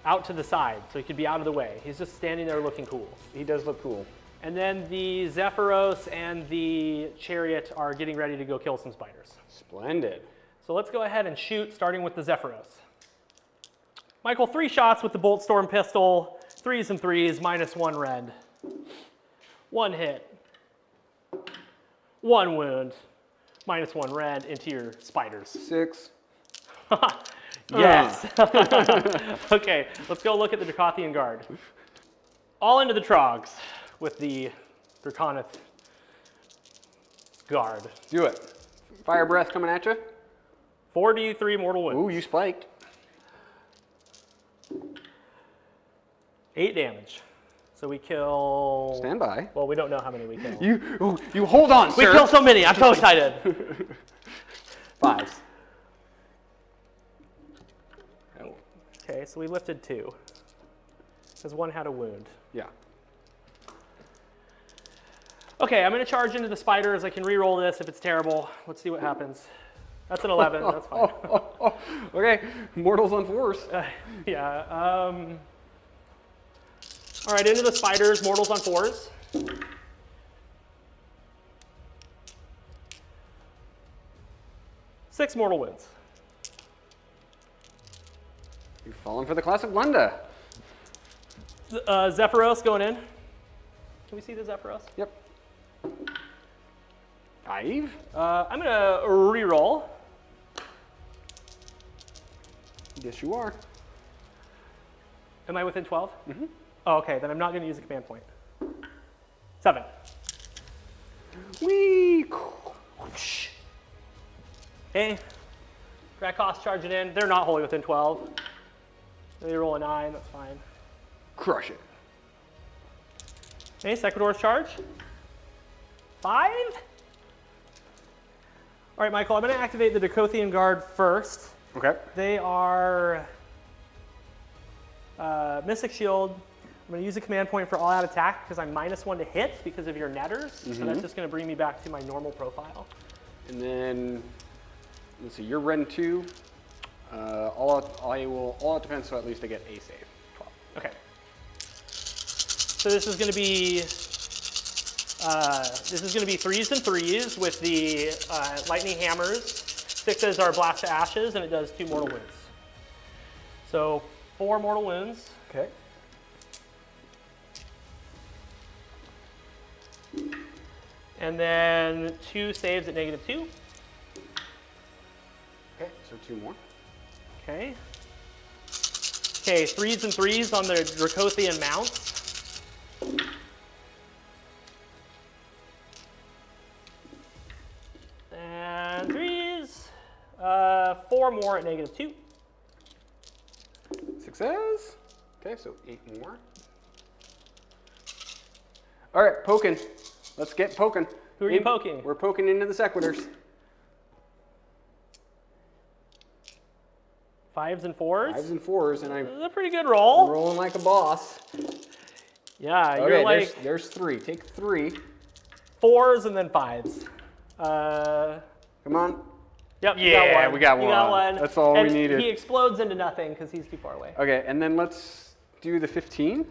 out to the side, so he could be out of the way. He's just standing there looking cool. He does look cool. And then the Zephyros and the Chariot are getting ready to go kill some spiders. Splendid. So let's go ahead and shoot, starting with the Zephyros. Michael, 3 shots with the Bolt Storm pistol, 3s and 3s, -1 red. 1 hit. 1 wound, -1 red into your spiders. 6. Yes. Okay, let's go look at the Dracothian Guard. All into the Trogs with the Draconith Guard. Do it. Fire breath coming at you. 4d3 mortal wounds. Ooh, you spiked. 8 damage. So we kill... Stand by. Well, we don't know how many we kill. You hold on, We sir. kill so many. I'm so excited. 5s. Oh. Okay, so we lifted 2. Because 1 had a wound. Yeah. Okay, I'm going to charge into the spiders. I can re-roll this if it's terrible. Let's see what happens. That's an 11. That's fine. Okay, mortals on 4s. Yeah. All right, into the spiders. Mortals on 4s. Six mortal wounds. You've fallen for the classic Lunda. Zephyros going in. Can we see the Zephyros? Yep. 5. I'm going to re-roll. Yes, you are. Am I within 12? Mm-hmm. Oh, okay, then I'm not going to use a command point. 7. Whee! Okay. Drakos charging in. They're not wholly within 12. They roll a 9, that's fine. Crush it. Okay, Sequitors charge. 5. All right, Michael, I'm going to activate the Dracothian Guard first. Okay. They are Mystic Shield. I'm going to use a command point for all-out attack because I'm -1 to hit because of your netters. So that's just going to bring me back to my normal profile. And then, let's see, you're Ren 2. All-out defense, so at least I get a save. 12. Okay. So this is going to be 3s and 3s with the lightning hammers. 6s are blast to ashes, and it does 2 mortal wounds. So 4 mortal wounds. Okay. And then 2 saves at -2. Okay, so 2 more. Okay. Okay, 3s and 3s on the Dracothian mounts. And 3s. 4 more at -2. 6s. Okay, so 8 more. All right, poking. Let's get poking. Who are you poking? We're poking into the Sequitors. 5s and 4s. 5s and 4s, and That's I'm a pretty good roll. rolling like a boss. Yeah, Okay, you're like there's 3. Take 3. 4s and then 5s. Come on. Yep, you Yeah, got one. we got You got one. one. That's all And we needed. He explodes into nothing because he's too far away. Okay, and then let's do the 15.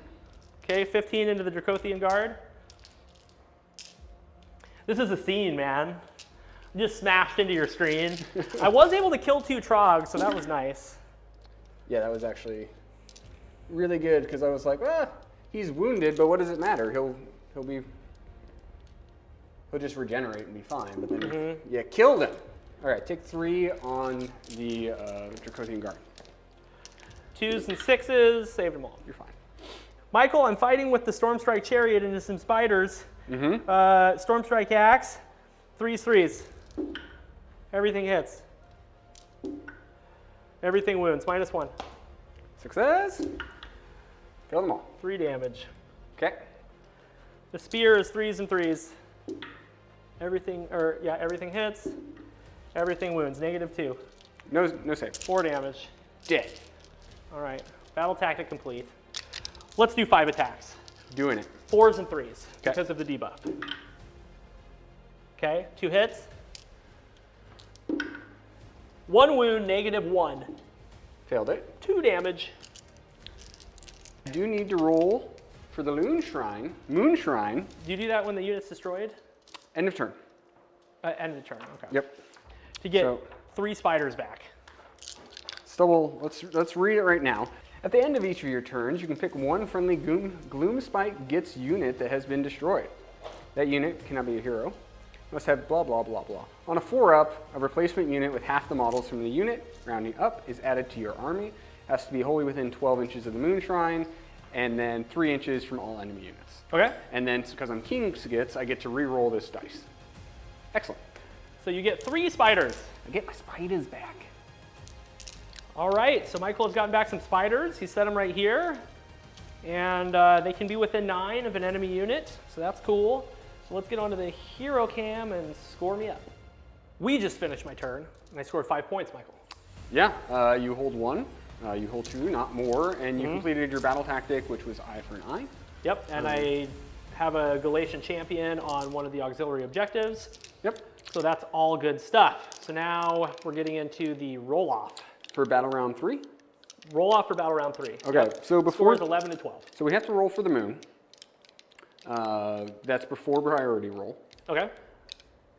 Okay, 15 into the Dracothian Guard. This is a scene, man. Just smashed into your screen. I was able to kill 2 Trogs, so that was nice. Yeah, that was actually really good because I was like, he's wounded, but what does it matter? He'll just regenerate and be fine. But then yeah, killed him. All right, take 3 on the Dracothian Guard. 2s and 6s, saved them all. You're fine. Michael, I'm fighting with the Stormstrike Chariot into some spiders. Stormstrike Axe, 3s. Everything hits. Everything wounds, -1. Success. Kill them all. 3 damage. Okay. The spear is 3s and 3s. Everything hits. Everything wounds, -2. No save. 4 damage. Dead. All right, battle tactic complete. Let's do 5 attacks. Doing it. 4s and 3s Okay. because of the debuff. Okay, 2 hits. 1 wound, -1. Failed it. 2 damage. I do need to roll for the Moon Shrine. Do you do that when the unit's destroyed? End of turn. End of the turn, okay. Yep. To get So- 3 spiders back. Let's read it right now. At the end of each of your turns, you can pick one friendly Gloomspite Gitz unit that has been destroyed. That unit cannot be a hero. Must have blah, blah, blah, blah. On a 4-up, a replacement unit with half the models from the unit, rounding up, is added to your army. Has to be wholly within 12 inches of the Moon Shrine, and then 3 inches from all enemy units. Okay. And then, because I'm King's Gitz, I get to re-roll this dice. Excellent. So you get 3 spiders. I get my spiders back. All right, so Michael has gotten back some spiders. He set them right here. And they can be within 9 of an enemy unit, so that's cool. So let's get onto the hero cam and score me up. We just finished my turn, and I scored 5 points, Michael. Yeah, you hold 1, you hold 2, not more, and you completed your battle tactic, which was eye for an eye. Yep, and I have a Galatian champion on one of the auxiliary objectives. Yep. So that's all good stuff. So now we're getting into the roll-off. For battle round 3? Roll-off for battle round 3. Okay, Yep. so before... Scores 11 to 12. So we have to roll for the moon. That's before priority roll. Okay.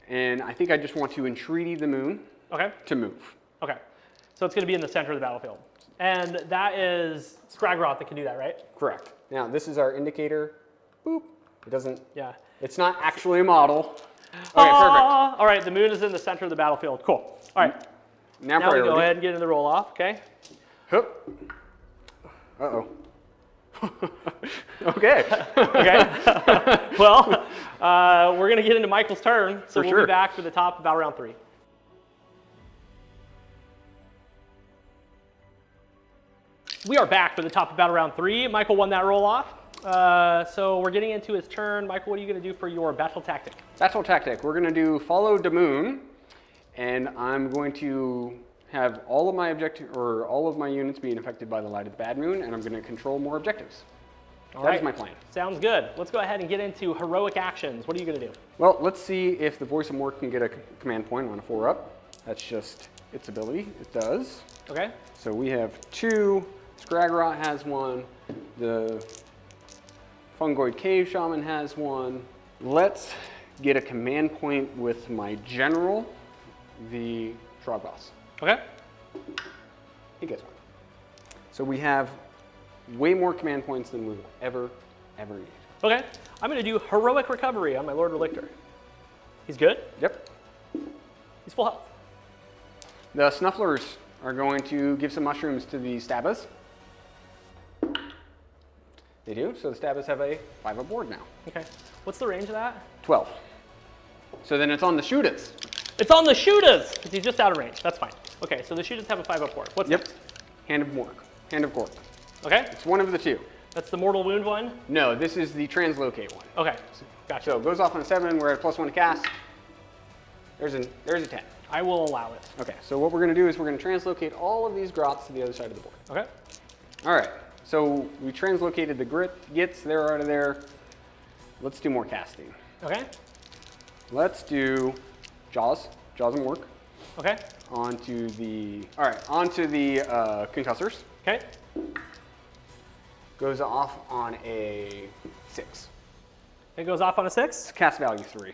And I think I just want to entreaty the moon Okay. to move. Okay. So it's going to be in the center of the battlefield. And that is Skragroth that can do that, right? Correct. Now, this is our indicator. Boop. It doesn't... Yeah. It's not actually a model. Okay, perfect. All right, the moon is in the center of the battlefield. Cool. All right. Now Now we priority. go ahead and get into the roll-off, okay? Hup. Uh-oh. Okay. Okay. Well, we're going to get into Michael's turn, so For we'll sure. be back for the top of battle round 3. We are back for the top of battle round 3. Michael won that roll-off. So we're getting into his turn. Michael, what are you going to do for your battle tactic? Battle tactic. We're going to do follow the moon, and I'm going to have all of my units being affected by the light of the bad moon, and I'm going to control more objectives. That is my plan. Sounds good. Let's go ahead and get into heroic actions. What are you going to do? Well, let's see if the Voice of Mork can get a command point on a 4-up. That's just its ability. It does. Okay. So we have 2. Skragrot has 1. The Fungoid Cave Shaman has 1. Let's get a command point with my general, the Trogboss. Okay. He gets 1. So we have way more command points than we will ever need. Okay. I'm going to do heroic recovery on my Lord Relictor. He's good. Yep. He's full health. The Snufflers are going to give some mushrooms to the Stabbas. They do, so the Stabbas have a 5-up board now. Okay. What's the range of that? 12. So then it's on the Shooters. It's on the shooters, because he's just out of range. That's fine. Okay, so the shooters have a 5-up board. What's Yep. next? Hand of Mork. Hand of Gork. Okay. It's one of the 2. That's the mortal wound one? No, this is the translocate one. Okay. Gotcha. So it goes off on a 7, we're at +1 to cast. There's a 10. I will allow it. Okay, so what we're going to do is we're going to translocate all of these grots to the other side of the board. Okay. All right, so we translocated the Gitz, they're out of there. Let's do more casting. Okay. Let's do Jaws and Work. Okay. Onto the concussors. Okay. Goes off on a 6. It goes off on a 6. Cast value 3.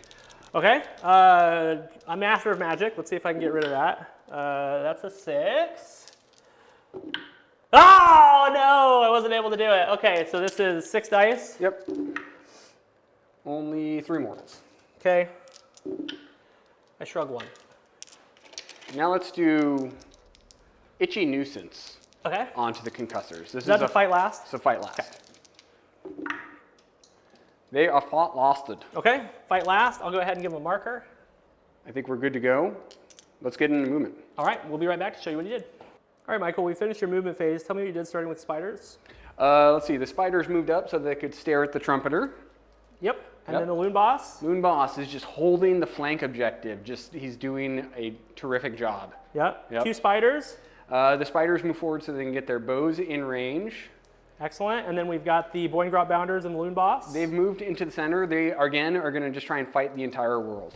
Okay. I'm Master of Magic. Let's see if I can get rid of that. That's a 6. Oh, no, I wasn't able to do it. Okay, so this is 6 dice. Yep. Only 3 mortals. Okay. I shrug 1. Now let's do Itchy Nuisance Okay. onto the concussors. This Is that the fight last? It's a fight last. Okay. They are fought lasted. Okay, fight last. I'll go ahead and give him a marker. I think we're good to go. Let's get into movement. All right, we'll be right back to show you what you did. All right, Michael, we finished your movement phase. Tell me what you did starting with spiders. Let's see, the spiders moved up so they could stare at the trumpeter. Yep, and Yep. then the loon boss. Loon Boss is just holding the flank objective. He's doing a terrific job. Yep. 2 spiders. The spiders move forward so they can get their bows in range. Excellent, and then we've got the Boiling Drop Bounders and the loon boss. They've moved into the center. They, again, are going to just try and fight the entire world.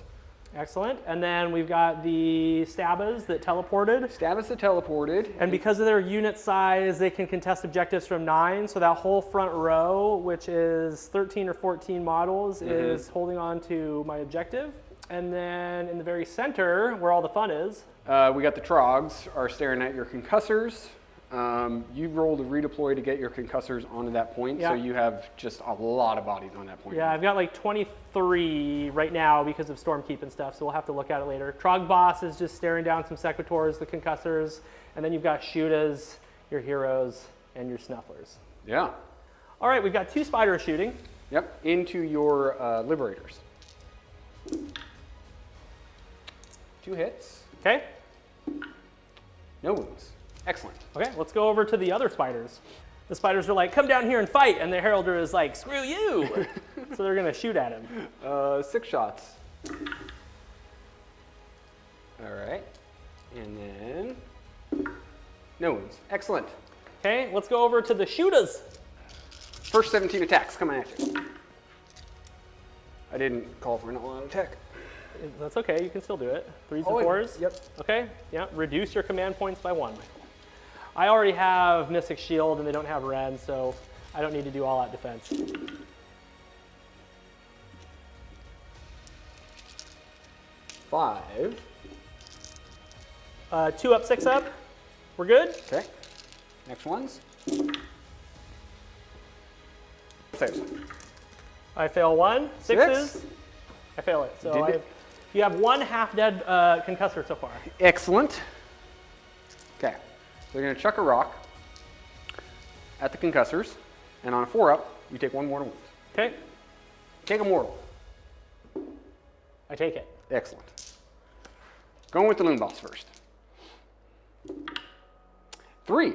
Excellent, and then we've got the Stabbas that teleported. Stabbas that teleported. And because of their unit size, they can contest objectives from 9. So that whole front row, which is 13 or 14 models, is holding on to my objective. And then in the very center, where all the fun is, We got the Trogs are staring at your concussors. You rolled a redeploy to get your concussors onto that point, so you have just a lot of bodies on that point. yeah, I've got like 23 right now because of Stormkeep and stuff, so we'll have to look at it later. Trog Boss is just staring down some Sequitors, the concussors, and then you've got Shootas, your heroes, and your Snufflers. Yeah. All right, we've got 2 spiders shooting. Yep, into your Liberators. 2 hits. Okay. No wounds. Excellent. Okay, let's go over to the other spiders. The spiders are like, come down here and fight, and the Heralder is like, screw you! So they're gonna shoot at him. 6 shots. All right. And then no wounds. Excellent. Okay, let's go over to the Shootas. First 17 attacks coming at you. I didn't call for an all-out attack. That's okay, you can still do it. 3s and 4s. Yep. Okay, yeah, reduce your command points by 1. I already have Mystic Shield and they don't have Ren, so I don't need to do all-out defense. 5. 2 up, 6 up. We're good? Okay. Next ones. Saves. I fail 1. 6s. I fail it. So you have 1 half-dead concussor so far. Excellent. Okay. So you're going to chuck a rock at the concussors, and on a 4-up, you take 1 mortal wound. Okay, Take a mortal. I take it. Excellent. Going with the loon boss first. 3.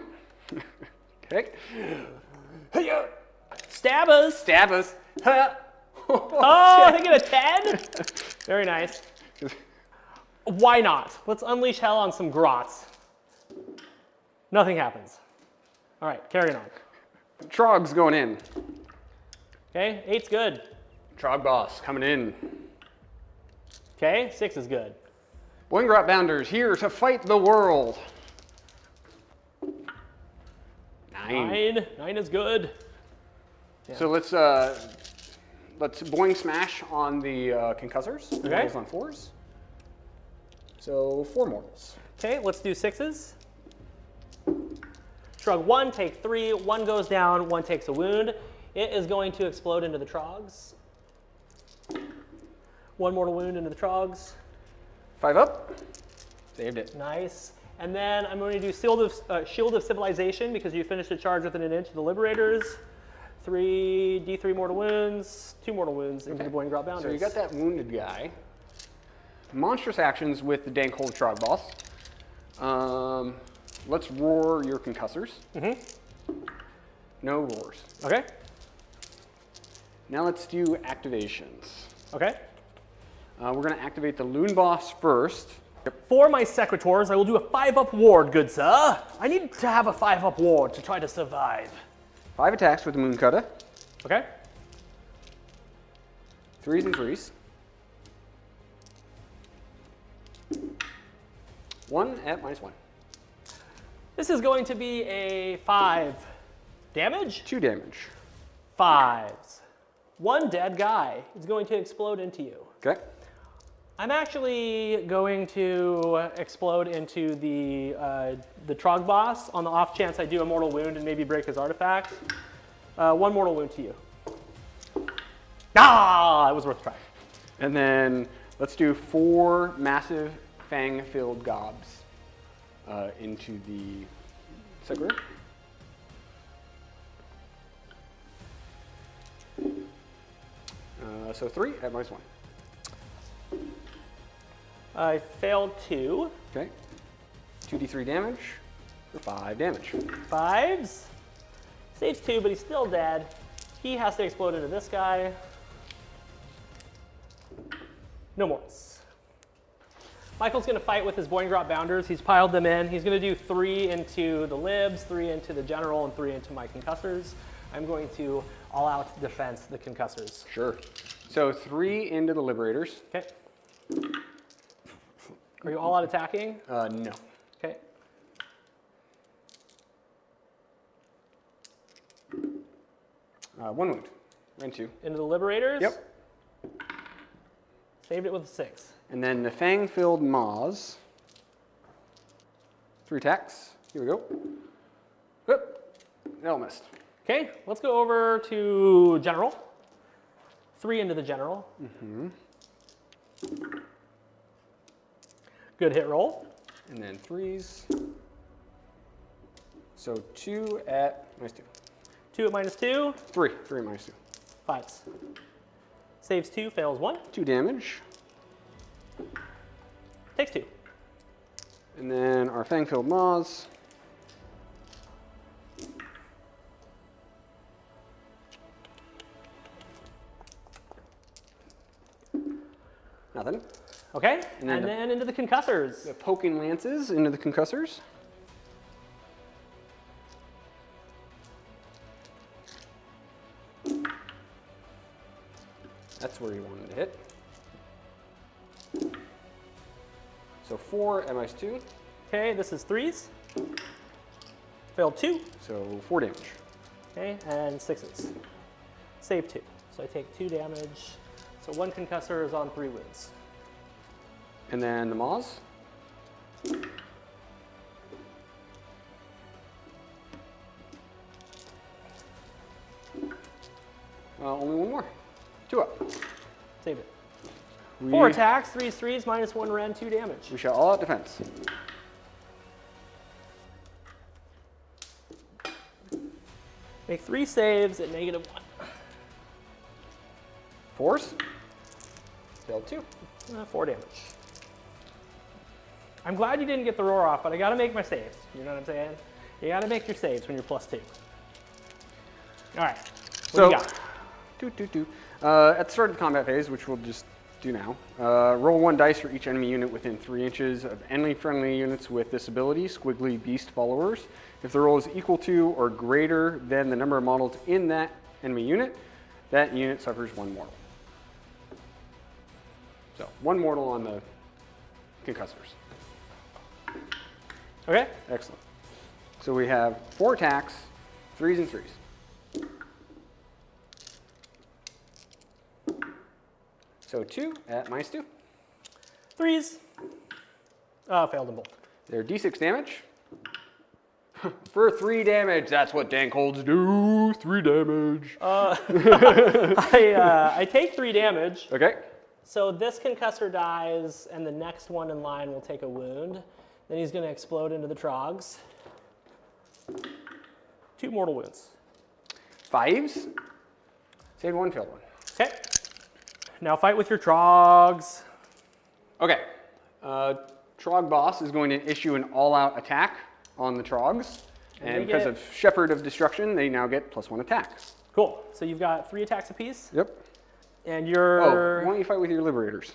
Okay. Hey-ya. Stabbas! Stab us. Oh, I get a 10? Very nice. Why not? Let's unleash hell on some grots. Nothing happens. All right, carrying on. Trog's going in. Okay, 8's good. Trog boss coming in. Okay, 6 is good. Boingrot Bounders here to fight the world. 9. 9 is good. Yeah. So let's boing smash on the concussors. Okay. Mortals on 4s. So 4 mortals. Okay, let's do 6s. Shrug 1, take 3, 1 goes down, 1 takes a wound. It is going to explode into the Trogs. 1 mortal wound into the Trogs. 5 up. Saved it. Nice. And then I'm going to do Shield of Civilization because you finished a charge within an inch of the Liberators. 3 D3 mortal wounds, 2 mortal wounds into the Boiling Drop Bounders. So you got that wounded guy. Monstrous actions with the Dank Hold Trog boss. Let's roar your concussors. No roars. Okay. Now let's do activations. Okay. We're going to activate the loon boss first. For my Sequitors, I will do a 5-up ward, good sir. I need to have a 5-up ward to try to survive. 5 attacks with the moon cutter. Okay. 3s and 3s. 1 at -1. This is going to be a 5 damage. 2 damage. 5s. 1 dead guy is going to explode into you. Okay. I'm actually going to explode into the Trog boss on the off chance I do a mortal wound and maybe break his artifact. 1 mortal wound to you. Ah, it was worth a try. And then let's do 4 massive fang-filled gobs into the Sigmar. So 3 at -1. I failed 2. Okay. 2d3 damage for 5 damage. 5s. Saves 2, but he's still dead. He has to explode into this guy. No more. Michael's going to fight with his Boing Drop Bounders. He's piled them in. He's going to do 3 into the libs, 3 into the general, and 3 into my concussors. I'm going to all-out defense the concussors. Sure. So 3 into the liberators. Okay. Are you all-out attacking? No. Okay. One wound. And 2. Into the liberators? Yep. Saved it with a 6. And then the fang-filled maws. 3 attacks. Here we go. Whoop. They all missed. Okay, let's go over to general. 3 into the general. Mm-hmm. Good hit roll. And then 3s. So 2 at -2. 2 at -2. 3 at -2. 5s. Saves 2, fails 1. 2 damage. Takes 2. And then our fang-filled maws. Nothing. Okay, And and then then into the concussors. The poking lances into the concussors. That's where you wanted to hit. So 4 at -2. Okay, this is 3s. Failed 2. So 4 damage. Okay, and 6s. Save 2. So I take 2 damage. So 1 concussor is on 3 wounds. And then the maws. Only 1 more. 2 up. Saved it. We, 4 attacks, 3s, -1 rend, 2 damage. We shall all out defense. Make 3 saves at -1. 4s. Failed 2. 4 damage. I'm glad you didn't get the roar off, but I gotta make my saves. You know what I'm saying? You gotta make your saves when you're +2. All right, what do you got? At the start of the combat phase, which we'll just do now, roll 1 dice for each enemy unit within 3 inches of enemy-friendly units with this ability, Squiggly Beast Followers. If the roll is equal to or greater than the number of models in that enemy unit, that unit suffers 1 mortal. So 1 mortal on the concussors. Okay. Excellent. So we have 4 attacks, 3s and 3s. So 2 at -2. 3s. Failed them both. They're d6 damage. For 3 damage, that's what dank holds do. 3 damage. I take 3 damage. Okay. So this concussor dies, and the next one in line will take a wound. Then he's going to explode into the trogs. 2 mortal wounds. 5s. Saved 1, failed 1. Okay. Now fight with your trogs. Okay. Trog boss is going to issue an all-out attack on the trogs. And because of Shepherd of Destruction, they now get +1 attack. Cool. So you've got 3 attacks apiece. Yep. And you're... Oh, why don't you fight with your liberators?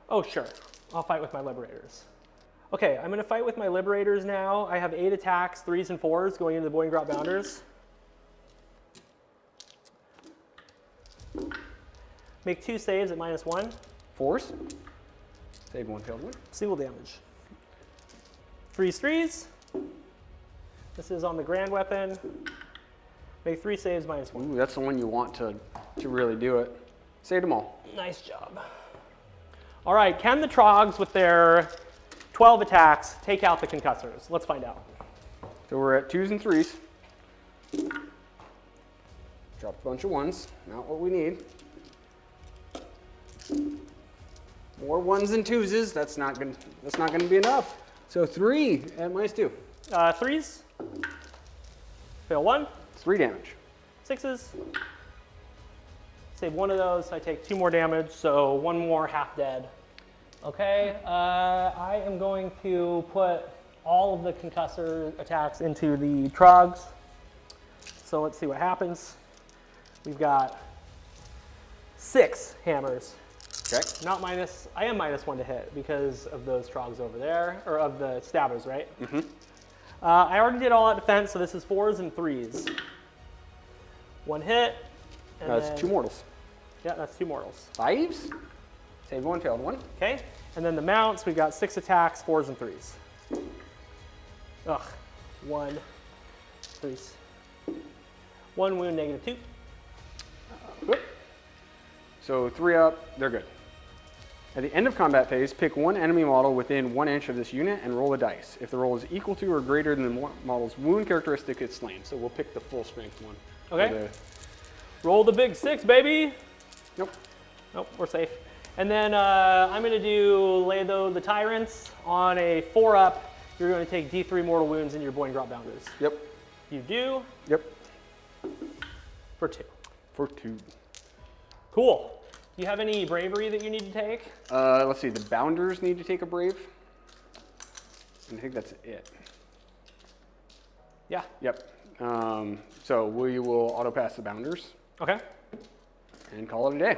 Oh, sure. I'll fight with my liberators. Okay, I'm going to fight with my liberators now. I have 8 attacks, 3s and 4s going into the Boing Drop Bounders. Make 2 saves at -1. 4s. Save 1, failed 1. Single damage. Freeze, freeze. This is on the grand weapon. Make 3 saves, -1. Ooh, that's the one you want to really do it. Saved them all. Nice job. All right, can the Trogs with their 12 attacks take out the concussors? Let's find out. So we're at 2s and 3s. Dropped a bunch of 1s. Not what we need. More 1s and 2s. That's not gonna be enough. So 3 at -2. 3s. Fail 1. 3 damage. 6s. Save 1 of those. I take 2 more damage, so 1 more half dead. Okay, I am going to put all of the concussor attacks into the Trogs. So let's see what happens. We've got 6 hammers. Okay. Not minus, I am -1 to hit because of those Trogs over there, or of the stabbers, right? Mm-hmm. I already did all out defense, so this is 4s and 3s. 1 hit. And That's then, 2 mortals. Yeah, that's 2 mortals. 5s. Saved 1, failed 1. Okay, and then the mounts, we've got 6 attacks, 4s and 3s. Ugh, 1, 3s. 1 wound, -2. Whoop. So 3 up, they're good. At the end of combat phase, pick 1 enemy model within 1 inch of this unit and roll a dice. If the roll is equal to or greater than the model's wound characteristic, it's slain. So we'll pick the full strength one. Okay. Roll the big 6, baby. Nope. Nope, we're safe. And then I'm going to do Latho the Tyrants. On a 4-up, you're going to take D3 mortal wounds in your Boingrot Bounders. Yep. You do. Yep. For 2. For 2. Cool. Do you have any bravery that you need to take? Let's see, the Bounders need to take a brave. And I think that's it. Yeah. Yep. So we will auto pass the Bounders Okay. and call it a day.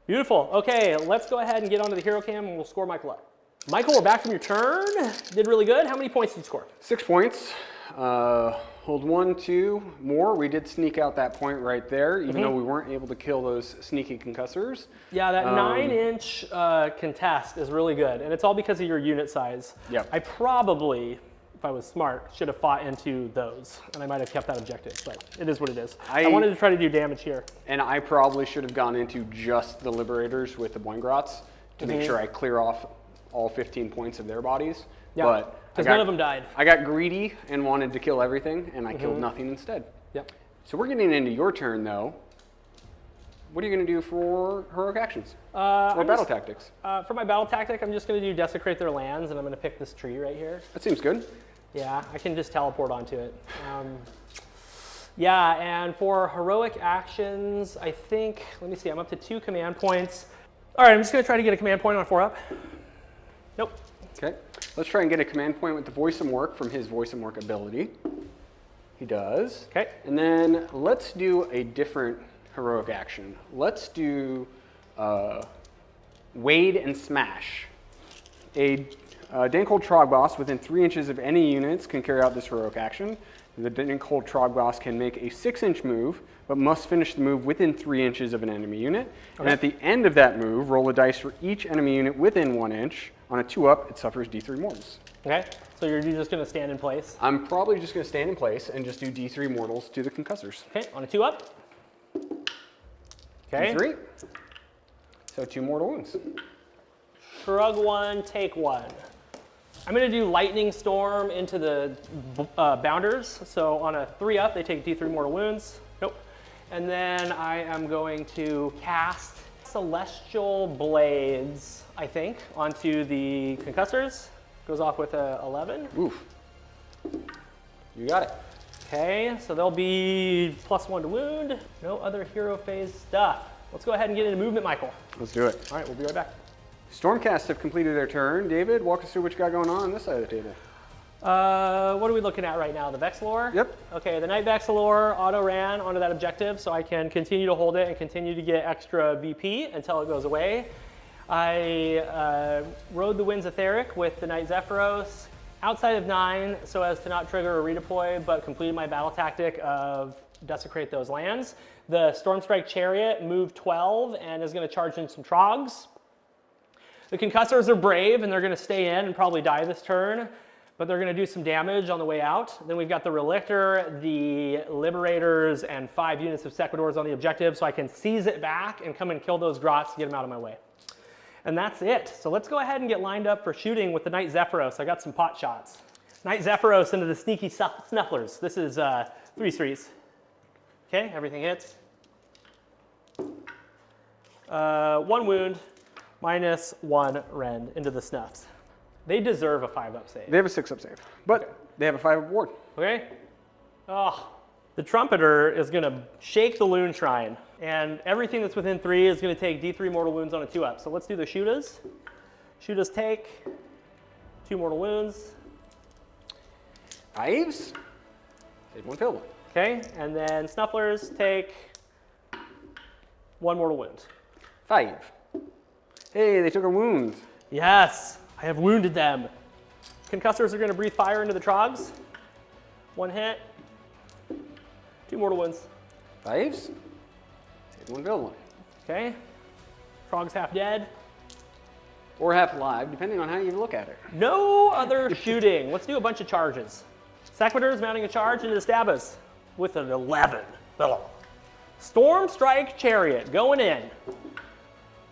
Beautiful. Okay, let's go ahead and get onto the hero cam and we'll score Michael up. Michael, we're back from your turn. Did really good. How many points did you score? 6 points. Hold 1, 2 more. We did sneak out that point right there, even though we weren't able to kill those sneaky concussors. Yeah, that 9-inch contest is really good, and it's all because of your unit size. Yep. I probably, if I was smart, should have fought into those, and I might have kept that objective, but it is what it is. I wanted to try to do damage here. And I probably should have gone into just the Liberators with the Boingrots to make sure I clear off all 15 points of their bodies. Yeah, but because none of them died. I got greedy and wanted to kill everything, and I killed nothing instead. Yep. So we're getting into your turn, though. What are you going to do for heroic actions or battle tactics? For my battle tactic, I'm just going to do Desecrate Their Lands, and I'm going to pick this tree right here. That seems good. Yeah, I can just teleport onto it. Yeah, and for heroic actions, I think, let me see, I'm up to 2 command points. All right, I'm just going to try to get a command point on a 4-up. Nope. Okay, let's try and get a command point with the Voice and Work from his Voice and Work ability. He does. Okay. And then let's do a different heroic action. Let's do Wade and Smash. A Dankhold Trog boss within 3 inches of any units can carry out this heroic action. The Dankhold Trog boss can make a 6-inch move, but must finish the move within 3 inches of an enemy unit. Okay. And at the end of that move, roll a dice for each enemy unit within 1 inch. On a 2-up, it suffers D3 mortals. Okay, so you're just going to stand in place? I'm probably just going to stand in place and just do D3 mortals to the concussors. Okay, on a 2-up. Okay. D3. So 2 mortal wounds. Shrug 1, take 1. I'm going to do Lightning Storm into the Bounders. So on a 3-up, they take D3 mortal wounds. Nope. And then I am going to cast Celestial Blades, I think, onto the concussors. Goes off with a 11. Oof. You got it. Okay, so they'll be +1 to wound. No other hero phase stuff. Let's go ahead and get into movement, Michael. Let's do it. All right, we'll be right back. Stormcast have completed their turn. David, walk us through what you got going on this side of the table. What are we looking at right now? The Vexillor? Yep. Okay, the Knight Vexillor auto ran onto that objective, so I can continue to hold it and continue to get extra VP until it goes away. I rode the Winds Etheric with the Knight Zephyros outside of 9 so as to not trigger a redeploy, but completed my battle tactic of Desecrate those lands. The Stormstrike Chariot moved 12 and is going to charge in some Trogs. The Concussors are brave and they're going to stay in and probably die this turn. but they're going to do some damage on the way out. Then we've got the Relictor, the Liberators, and 5 units of Sequitors on the objective, so I can seize it back and come and kill those Grots to get them out of my way. And that's it. So let's go ahead and get lined up for shooting with the Knight Zephyros. I got some pot shots. Knight Zephyros into the sneaky snufflers. This is 3 threes. Okay, everything hits. 1 wound, -1 rend into the snuffs. They deserve a 5-up save. They have a 6-up save, but they have a 5-up ward. Okay. Oh, the Trumpeter is going to shake the Loon Shrine, and everything that's within 3 is going to take D3 mortal wounds on a 2-up. So let's do the Shootas. Shootas take 2 mortal wounds. 5s. Save 1, fail 1. Okay, and then Snufflers take 1 mortal wound. 5. Hey, they took a wound. Yes, I have wounded them. Concussors are going to breathe fire into the Trogs. 1 hit. 2 mortal wounds. 5s. Save 1, fail 1. Okay. Trogs half dead. Or half alive, depending on how you look at it. No other shooting. Let's do a bunch of charges. Sequitors mounting a charge into the Stabas with an 11. Storm Strike Chariot going in.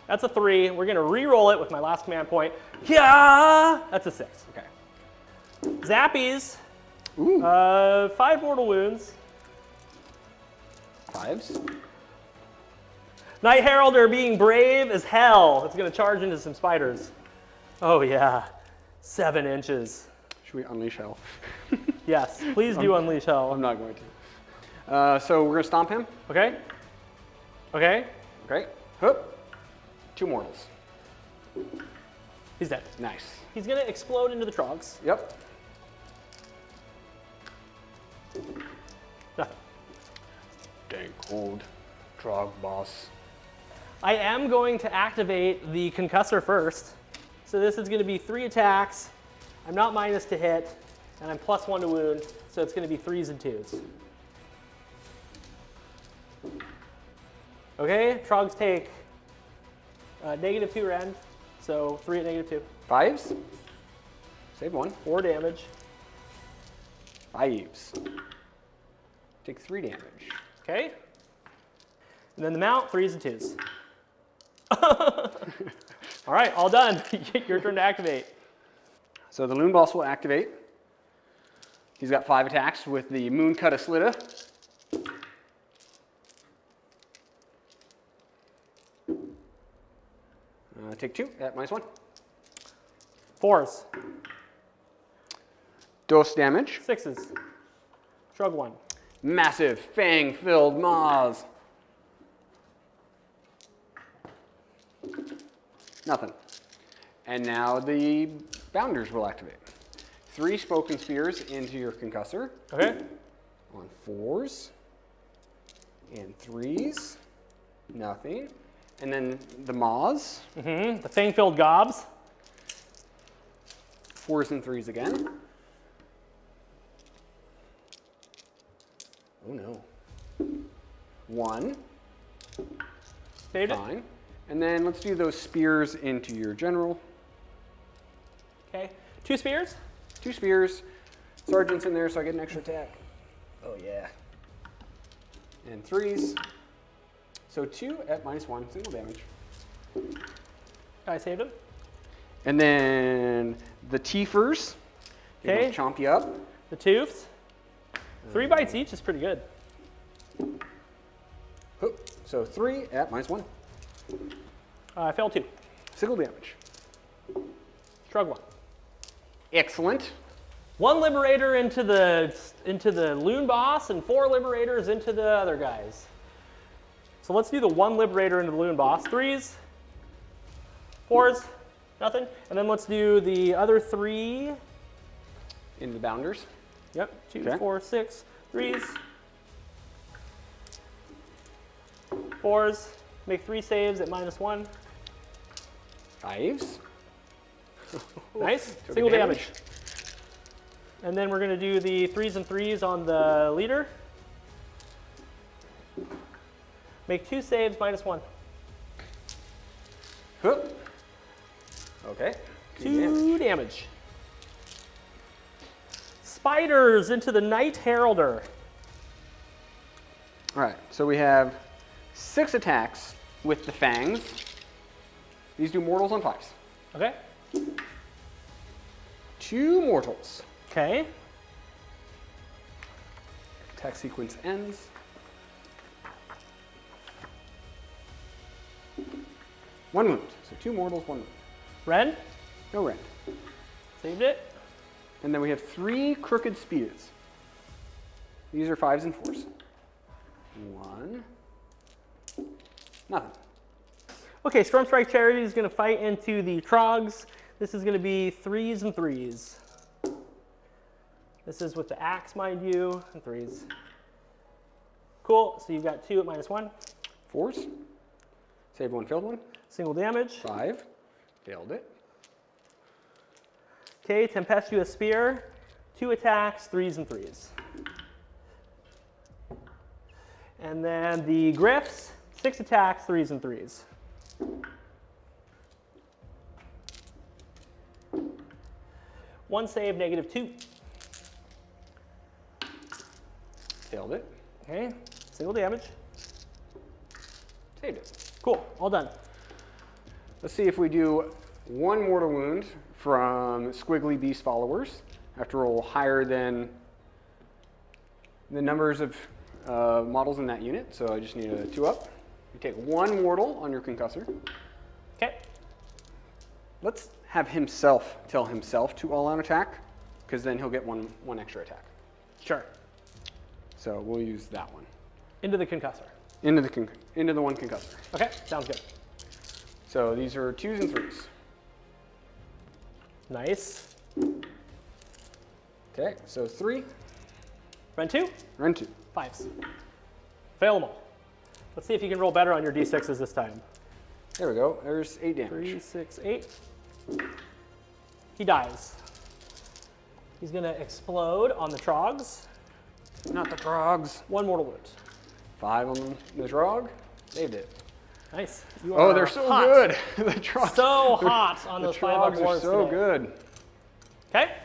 That's a 3. We're going to re-roll it with my last command point. Yeah! That's a 6. Okay. Zappies. Ooh. 5 mortal wounds. 5s. Night Heralder being brave as hell. It's going to charge into some spiders. Oh yeah. 7 inches. Should we unleash hell? Yes, please do unleash hell. I'm not going to. So we're going to stomp him. Okay. Okay. Okay. Hoop. 2 mortals. He's dead. Nice. He's going to explode into the Trogs. Yep. Nothing. Dang cold. Trog boss. I am going to activate the Concussor first. So this is going to be 3 attacks. I'm not minus to hit, and I'm +1 to wound, so it's going to be 3s and 2s. Okay, Trogs take -2 rend, so 3 at -2. 5s. Save 1. 4 damage. 5s. Take 3 damage. Okay. And then the mount, 3s and 2s. All right, all done. Your turn to activate. So the Loon Boss will activate. He's got 5 attacks with the Moon Cut of Slitta. Take 2 at -1. 4s. Dose damage. 6s. Shrug 1. Massive fang-filled maws. Nothing. And now the Bounders will activate. 3 Spoken Spears into your Concussor. Okay. On 4s. And 3s. Nothing. And then the maws. The Fang-filled Gobs. 4s and 3s again. Oh no. 1. Saved it. Fine. And then let's do those spears into your general. Okay. 2 spears. 2 spears. Sergeant's in there, so I get an extra attack. Oh yeah. And 3s. So 2 at -1, single damage. I saved him. And then the Tiefers. Okay. Chomp you up. The Toofs. 3 bites each is pretty good. Hoop. So 3 at -1. I failed 2. Single damage. Shrug 1. Excellent. 1 Liberator into the Loon Boss and 4 Liberators into the other guys. So let's do the 1 Liberator into the Loon Boss. 3s. 4s. Nothing. And then let's do the other 3. In the Bounders. Yep. 2, Okay. 4, 6. 3s. 4s. Make 3 saves at -1. 5s. Nice. Took Single a damage. damage. And then we're going to do the 3s and 3s on the leader. Make 2 saves -1. Hoop. Okay. 2 damage. Spiders into the Night Heralder. All right, so we have 6 attacks with the fangs. These do mortals on 5s. Okay. 2 mortals. Okay. Attack sequence ends. 1 wound. So 2 mortals, 1 wound. Rend. No rend. Saved it. And then we have 3 crooked spears. These are 5s and 4s. 1. Nothing. Okay, Stormstrike Charity is going to fight into the Trogs. This is going to be 3s and 3s. This is with the axe, mind you, and 3s. Cool, so you've got 2 at -1. 4s. Saved 1, failed 1. Single damage. 5. Failed it. Okay, Tempestuous Spear. 2 attacks, 3s and 3s. And then the Griffs, 6 attacks, 3s and 3s. One save, -2. Failed it. Okay, single damage. Saved it. Cool, all done. Let's see if we do 1 mortal wound from Squiggly Beast followers. I have to roll higher than the numbers of models in that unit, so I just need a 2 up. You take 1 mortal on your concussor. Okay. Let's have himself tell himself to all-out attack, because then he'll get one extra attack. Sure. So we'll use that one. Into the concussor. Into the 1 concussor. Okay, sounds good. So these are 2s and 3s. Nice. Okay, so 3. Rend 2. Rend 2. 5s. Fail them all. Let's see if you can roll better on your d6s this time. There we go. There's 8 damage. 3, 6, 8. He dies. He's going to explode on the Trogs. Not the Trogs. 1 mortal wound. 5 on the Trog. Saved it. Nice. You Oh, are they're so hot. good. The Trogs. So hot on The those 5 Trogs are dwarves so today. good. Okay.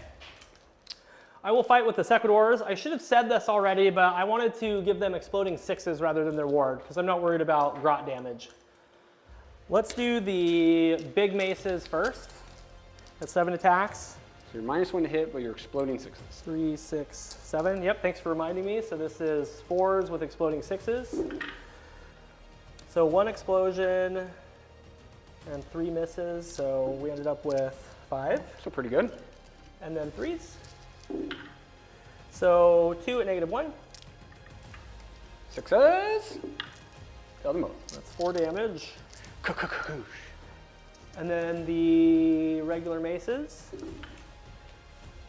I will fight with the Sequidors. I should have said this already, but I wanted to give them exploding 6s rather than their ward, because I'm not worried about grot damage. Let's do the big maces first. That's 7 attacks. So you're -1 to hit, but you're exploding 6s. 3, 6, 7. Yep, thanks for reminding me. So this is 4s with exploding 6s. So 1 explosion and 3 misses. So we ended up with 5. So pretty good. And then 3s. So 2 at -1. 6s. Failed them both. That's 4 damage. Koosh. And then the regular maces.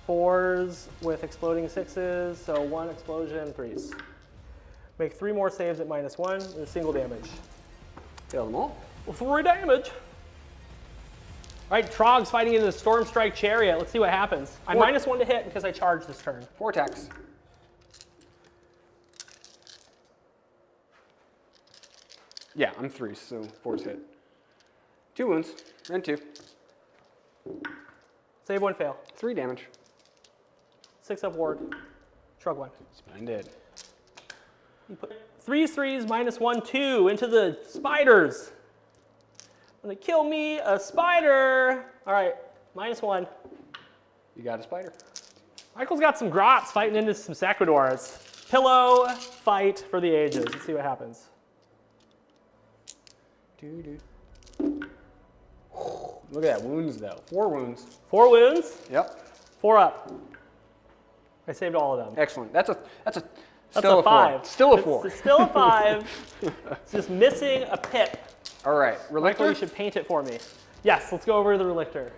4s with exploding 6s, so 1 explosion, 3s. Make 3 more saves at -1 with a single damage. Failed them all. 3 damage. All right, Trogs fighting into the Stormstrike Chariot. Let's see what happens. I'm -1 to hit because I charged this turn. 4 attacks. Yeah, I'm 3s, so 4's hit. 2 wounds. Rend 2. Save 1, fail. 3 damage. 6 up ward. Shrug 1. Splendid. You put 3s, -1, 2 into the spiders. Gonna kill me a spider. All right, -1. You got a spider. Michael's got some grots fighting into some Sequidors. Pillow fight for the ages. Let's see what happens. Look at that, wounds though. 4 wounds. 4 wounds, Yep. 4 up. I saved all of them. Excellent. That's That's still a 5. 4. Still a 4. It's still a 5. It's just missing a pip. All right, Michael, you Relictor. should paint it for me. Yes, let's go over to the Relictor.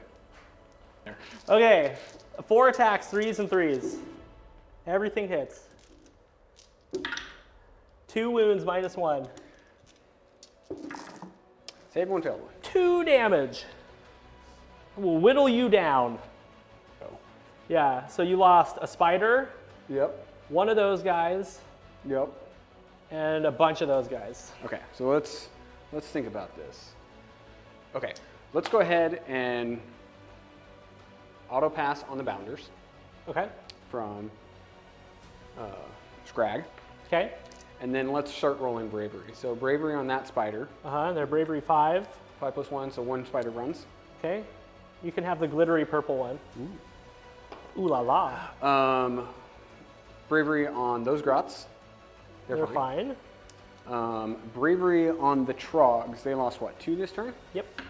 Okay, 4 attacks, 3s and 3s. Everything hits. 2 wounds, -1. Save 1, failed 1. 2 damage. We'll whittle you down. Oh. Yeah, so you lost a spider, Yep. 1 of those guys, Yep. and a bunch of those guys. Okay, so let's think about this. Okay, let's go ahead and auto pass on the bounders. Okay. from Scrag. Okay. And then let's start rolling bravery. So bravery on that spider. And they're bravery 5. 5 plus 1, so 1 spider runs. Okay. You can have the glittery purple one. Ooh la la. Bravery on those grots. They're fine. Bravery on the trogs. They lost what, 2 this turn? Yep.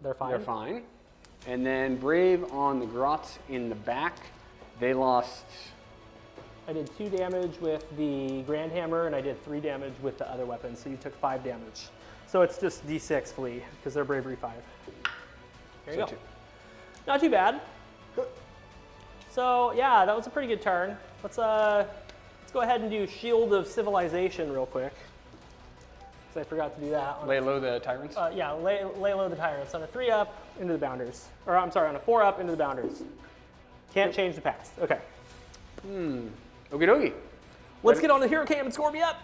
They're fine. They're fine. And then brave on the grots in the back. They lost. I did 2 damage with the Grand Hammer, and I did 3 damage with the other weapon, so you took 5 damage. So it's just D6 flee, because they're bravery 5. There you go. 2. Not too bad. So yeah, that was a pretty good turn. Let's go ahead and do Shield of Civilization real quick, because I forgot to do that. Lay low the tyrants? Yeah, lay low the tyrants on a 3-up into the bounders. Or I'm sorry, on a 4-up into the bounders. Can't change the past. Okay. Okie dokie. Let's get on the hero cam and score me up.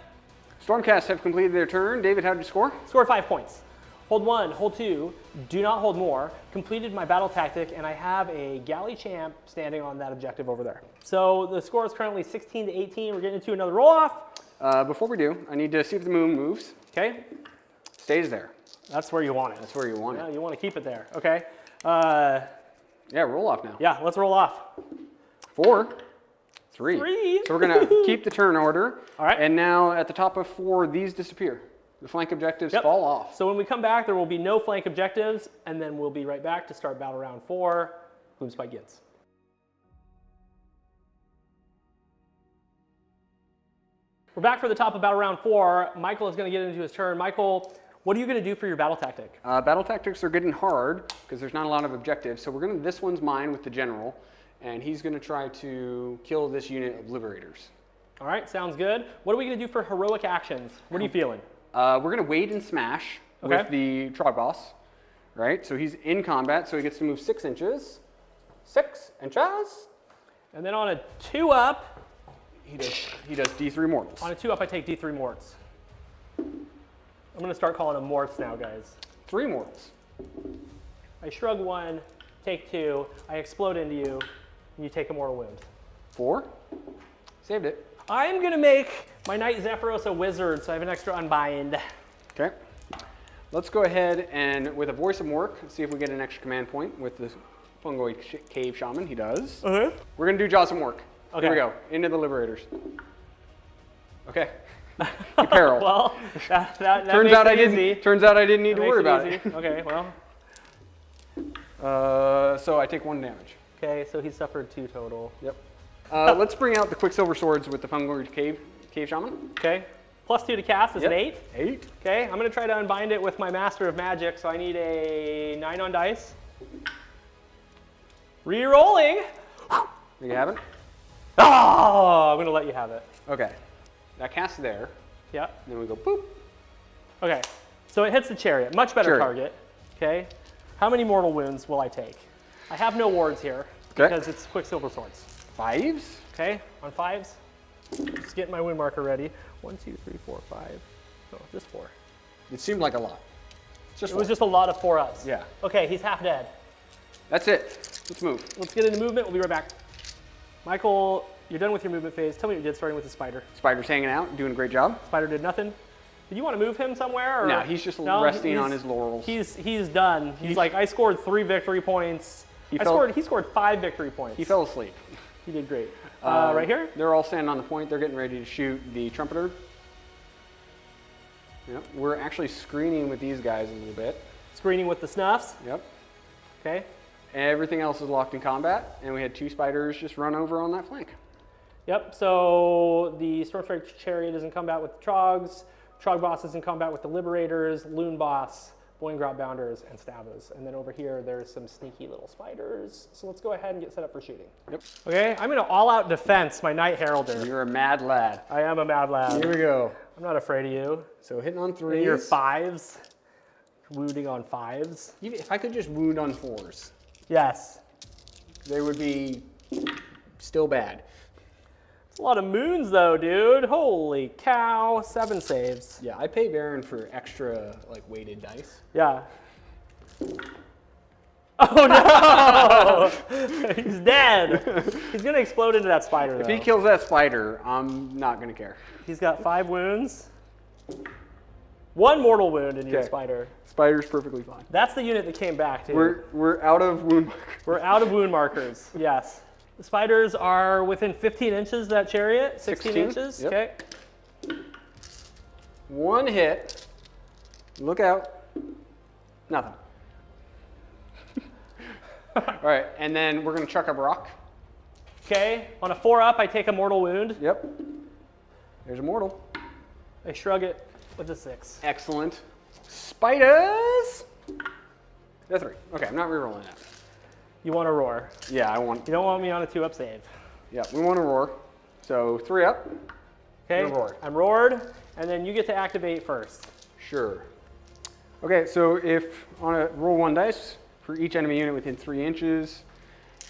Stormcast have completed their turn. David, how did you score? Scored 5 points. Hold 1, hold 2, do not hold more. Completed my battle tactic, and I have a galley champ standing on that objective over there. So the score is currently 16 to 18. We're getting into another roll off. Before we do, I need to see if the moon moves. Okay. Stays there. That's where you want it. That's where you want Yeah, it. you want to keep it there. Okay. Yeah, roll off now. Yeah, let's roll off. 4, 3. 3. So we're going to keep the turn order. All right. And now at the top of 4, these disappear. The flank objectives fall off. So when we come back, there will be no flank objectives, and then we'll be right back to start battle round 4, Gloomspite Gitz. We're back for the top of battle round 4. Michael is going to get into his turn. Michael, what are you going to do for your battle tactic? Battle tactics are getting hard because there's not a lot of objectives. So we're going to, this one's mine with the general, and he's going to try to kill this unit of liberators. All right, sounds good. What are we going to do for heroic actions? What are you feeling? We're going to wade and smash with the Trog boss, right? So he's in combat, so he gets to move 6 inches. 6 inches. And then on a 2-up, He does D3 mortals. on a 2-up, I take D3 morts. I'm going to start calling them morts now, guys. 3 mortals. I shrug 1, take 2, I explode into you, and you take a mortal wound. 4. Saved it. I'm going to make my Knight Zephyros a wizard, so I have an extra unbind. Okay. Let's go ahead and, with a voice of Mork, see if we get an extra command point with the Fungoid Cave Shaman. He does. We're going to do Jaws of Mork. Okay. Here we go. Into the Liberators. Okay. You peril. Well, that turns out I didn't need to worry about it. Okay, well. So I take 1 damage. Okay, so he suffered 2 total. Yep. Let's bring out the Quicksilver Swords with the Fungoid Cave Shaman. Okay. +2 to cast is an 8. 8. Okay, I'm going to try to unbind it with my Master of Magic, so I need a 9 on dice. Re-rolling. You have it? Oh, I'm going to let you have it. Okay. That casts there. Yeah. Then we go boop. Okay, so it hits the chariot. Much better target. Okay. How many mortal wounds will I take? I have no wards here because it's Quicksilver Swords. 5s. Okay, on 5s. Just getting my wound marker ready. 1, 2, 3, 4, 5. No, just 4. It seemed like a lot. It was just a lot of 4-ups. Yeah. Okay, he's half dead. That's it. Let's move. Let's get into movement. We'll be right back. Michael, you're done with your movement phase. Tell me what you did, starting with the spider. Spider's hanging out, doing a great job. Spider did nothing. Did you want to move him somewhere? Or? No, he's just resting on his laurels. He's done. He's like, I scored 3 victory points. He scored 5 victory points. He fell asleep. He did great. Right here? They're all standing on the point. They're getting ready to shoot the trumpeter. Yep. We're actually screening with these guys a little bit. Screening with the snuffs. Yep. Okay. Everything else is locked in combat, and we had 2 spiders just run over on that flank. Yep, so the Stormstrike Chariot is in combat with the Trogs, Trog Boss is in combat with the Liberators, Loon Boss, Boingrot Bounders, and Stabas. And then over here, there's some sneaky little spiders. So let's go ahead and get set up for shooting. Yep. Okay, I'm gonna all-out defense my Knight Heralder. You're a mad lad. I am a mad lad. Here we go. I'm not afraid of you. So hitting on 3s. You're 5s, wounding on 5s. Even if I could just wound on 4s. Yes. They would be still bad. It's a lot of moons though, dude. Holy cow, 7 saves. Yeah, I pay Baron for extra, like, weighted dice. Yeah. Oh no! He's dead. He's gonna explode into that spider. If he kills that spider, I'm not gonna care. He's got 5 wounds. 1 mortal wound into your spider. Spider's perfectly fine. That's the unit that came back, too. We're out of wound markers. We're out of wound markers, yes. The spiders are within 15 inches of that chariot, 16 inches. Yep. Okay. 1 hit. Look out. Nothing. All right, and then we're gonna chuck a rock. Okay, on a 4-up, I take a mortal wound. Yep. There's a mortal. I shrug it with a 6. Excellent. Spiders! That's 3. Okay, I'm not rerolling that. You want to roar. Yeah, I want. You don't want me on a 2-up save. Yeah, we want to roar. So 3 up. Okay, You're roared. I'm roared, and then you get to activate first. Sure. Okay, so if on a roll 1 dice for each enemy unit within 3 inches,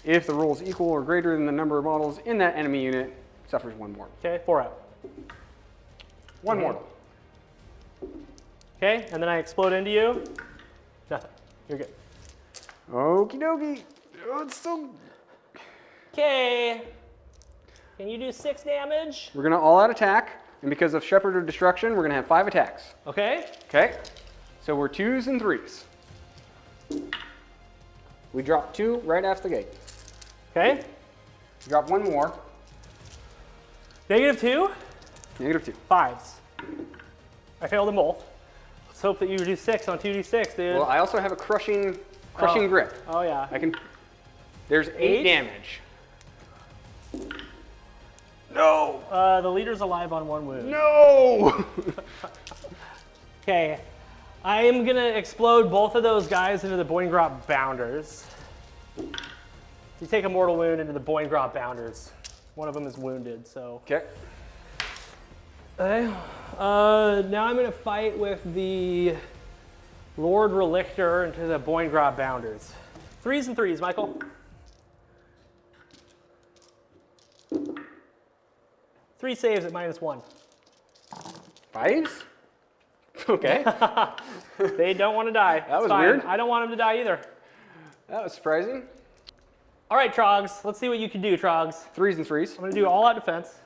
if the roll is equal or greater than the number of models in that enemy unit, suffers 1 mortal. Okay, 4-up. 1 mortal. Okay, and then I explode into you. Nothing. You're good. Okie dokie. Oh, it's so. Okay. Can you do 6 damage? We're gonna all out attack, and because of Shepherd of Destruction, we're gonna have 5 attacks. Okay. Okay. So we're 2s and 3s. We drop 2 right after the gate. Okay. Drop 1 more. -2. -2. 5s. I failed them both. Let's hope that you do 6 on 2d6, dude. Well, I also have a crushing grip. Oh yeah. I can. There's 8 8? damage. No. The leader's alive on 1 wound. No. Okay. I am gonna explode both of those guys into the Boingrop Bounders. You take a mortal wound into the Boingrop Bounders. One of them is wounded, so. Okay. Okay. Now I'm gonna fight with the Lord Relictor into the Boingrop Bounders. 3s and 3s, Michael. 3 saves at -1. 5s? Okay. They don't want to die. That was It's fine. weird. I don't want them to die either. That was surprising. All right, Trogs. Let's see what you can do, Trogs. 3s and 3s. I'm going to do all-out defense.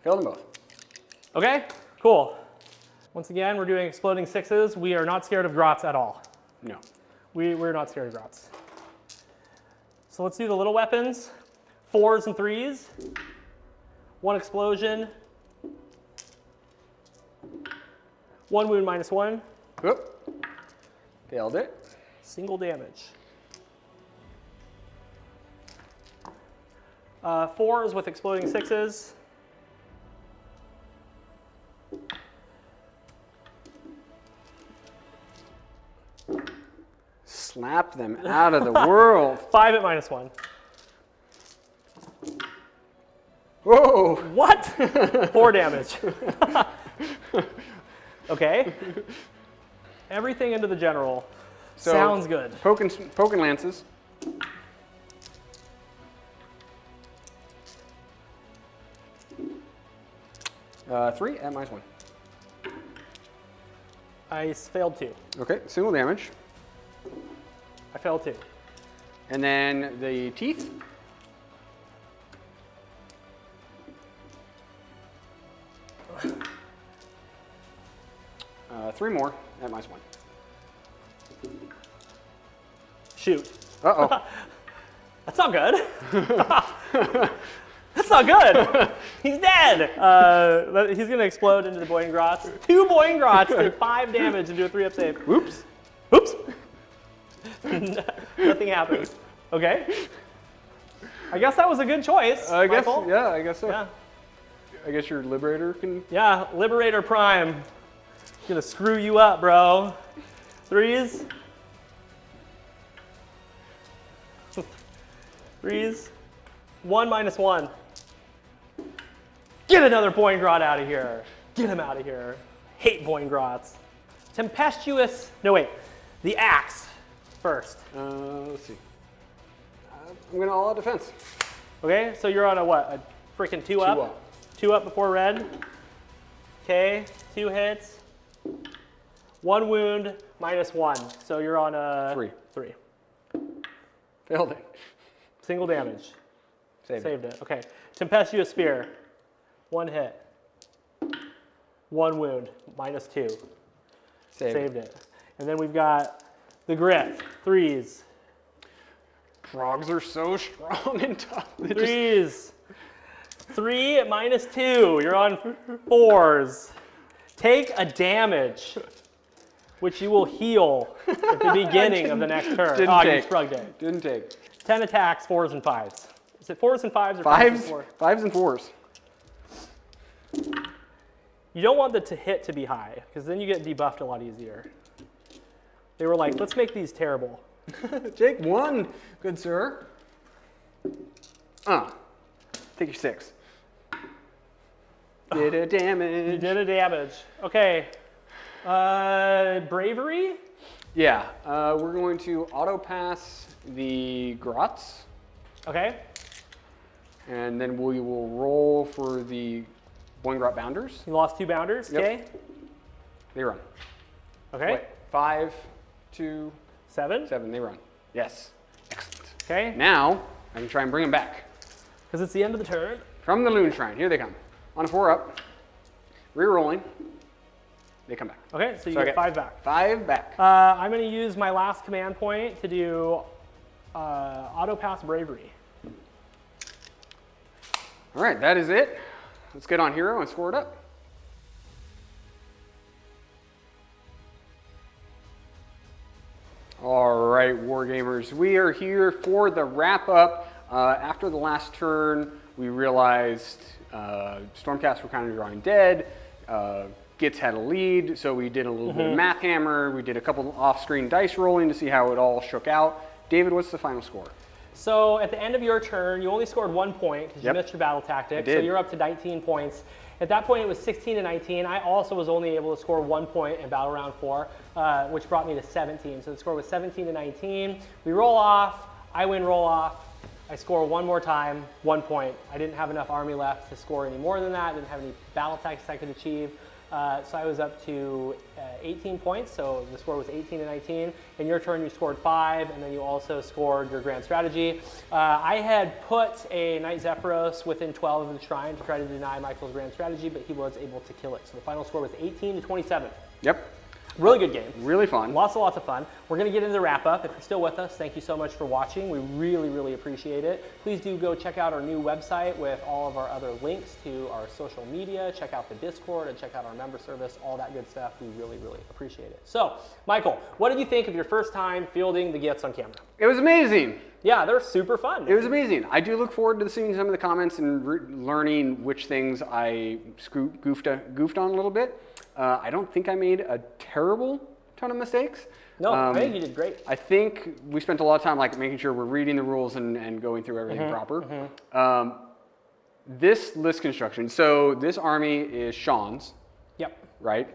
Killed them both. Okay, cool. Once again, we're doing exploding 6s. We are not scared of grots at all. No. We're not scared of grots. So let's do the little weapons. 4s and 3s. 1 explosion. 1 wound -1. Oop. Failed it. Single damage. 4s with exploding 6s. Slap them out of the world. 5 at -1. Whoa. What? 4 damage. Okay. Everything into the general. So, sounds good. Poking lances. Uh, 3 at -1. I failed 2. Okay, single damage. I failed 2. And then the teeth. Three more at -1. Shoot. Uh-oh. That's not good. That's not good. He's dead. He's going to explode into the Boingrots. 2 Boingrots did 5 damage and do a 3-up save. Whoops. Oops. Nothing happens. Okay. I guess that was a good choice, I guess, Michael. yeah, I guess so. Yeah. I guess your Liberator can... Yeah, Liberator Prime. Gonna screw you up, bro. 3s. 3s. 1 -1. Get another Boingrot out of here. Get him out of here. Hate Boingrots. Tempestuous. No, wait. The axe first. let's see. I'm gonna all out defense. Okay, so you're on a what? A freaking 2-up? 2 up. 2 up before red. Okay, 2 hits. 1 wound, -1. So you're on a 3. 3. Failed it. Single damage. Saved it. Okay. Tempestuous Spear. 1 hit. 1 wound, -2. Saved it. And then we've got the Griff. 3s. Frogs are so strong and tough. 3s. 3 -2. You're on 4s. Take a damage, which you will heal at the beginning of the next turn. Didn't take. You shrugged it. Didn't take. 10 attacks, 4s and 5s. Is it 4s and 5s or 5s? 5s and 4s? 5s and 4s. You don't want the to hit to be high, because then you get debuffed a lot easier. They were like, let's make these terrible. Take 1, good sir. Take your 6. Did a damage. You did a damage. Okay. Bravery? Yeah, we're going to auto pass the grots, Okay. and then we will roll for the Boingrot Bounders. You lost 2 bounders. Yep. Okay. They run. Okay. Wait, 5, 2, 7. 7, they run. Yes. Excellent. Okay. Now, I can try and bring them back. Because it's the end of the turn. From the Loon Shrine, here they come. On a 4-up, re-rolling, they come back. Okay, so you I get 5 back. 5 back. I'm going to use my last command point to do auto pass bravery. All right, that is it. Let's get on Hero and score it up. All right, Wargamers, we are here for the wrap-up. After the last turn, we realized Stormcast were kind of drawing dead. Gitz had a lead, so we did a little bit of Math Hammer. We did a couple off-screen dice rolling to see how it all shook out. David, what's the final score? So at the end of your turn, you only scored 1 point because you missed your battle tactic. So you're up to 19 points. At that point, it was 16-19. I also was only able to score 1 point in battle round 4, which brought me to 17. So the score was 17-19. We roll off. I win roll off. I score 1 more time, 1 point. I didn't have enough army left to score any more than that. I didn't have any battle tactics I could achieve. So I was up to 18 points, so the score was 18-19. In your turn, you scored 5, and then you also scored your grand strategy. I had put a Knight Zephyros within 12 of the shrine to try to deny Michael's grand strategy, but he was able to kill it. So the final score was 18-27. Yep. Really good game. Really fun. Lots of fun. We're going to get into the wrap-up. If you're still with us, thank you so much for watching. We really appreciate it. Please do go check out our new website with all of our other links to our social media. Check out the Discord and check out our member service, all that good stuff. We really appreciate it. So, Michael, what did you think of your first time fielding the Gitz on camera? It was amazing. Yeah, they're super fun. It was amazing. I do look forward to seeing some of the comments and learning which things I goofed on a little bit. I don't think I made a terrible ton of mistakes. No, I think you did great. I think we spent a lot of time like making sure we're reading the rules and going through everything proper. This list construction, so this army is Sean's. Yep. Right?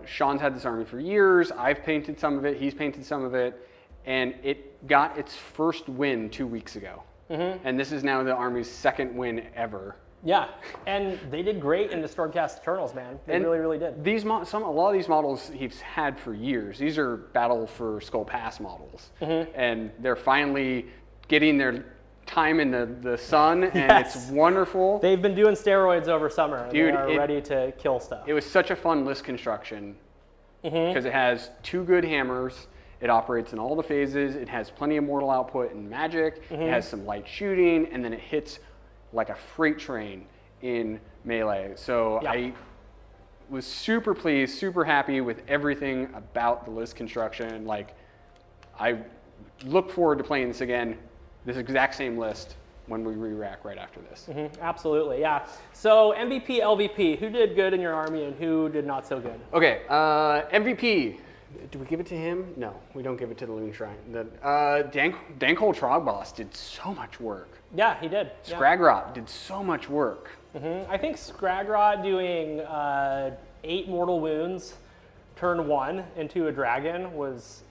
Sean's had this army for years. I've painted some of it. He's painted some of it. And it got its first win 2 weeks ago. And this is now the army's second win ever. Yeah, and they did great in the Stormcast Eternals, man. They really did. These a lot of these models he's had for years. These are Battle for Skull Pass models. And they're finally getting their time in the sun, and it's wonderful. They've been doing steroids over summer. Dude, they are ready to kill stuff. It was such a fun list construction because it has 2 good hammers. It operates in all the phases. It has plenty of mortal output and magic. It has some light shooting, and then it hits like a freight train in melee. So I was super pleased, super happy with everything about the list construction. Like, I look forward to playing this again, this exact same list, when we re-rack right after this. Absolutely, yeah. So MVP, LVP, who did good in your army and who did not so good? Okay, MVP. Do we give it to him? No, we don't give it to the Loon Shrine. Dankhold Trogboss did so much work. Yeah, he did. Scragrot did so much work. I think Scragrot doing 8 mortal wounds turn 1 into a dragon was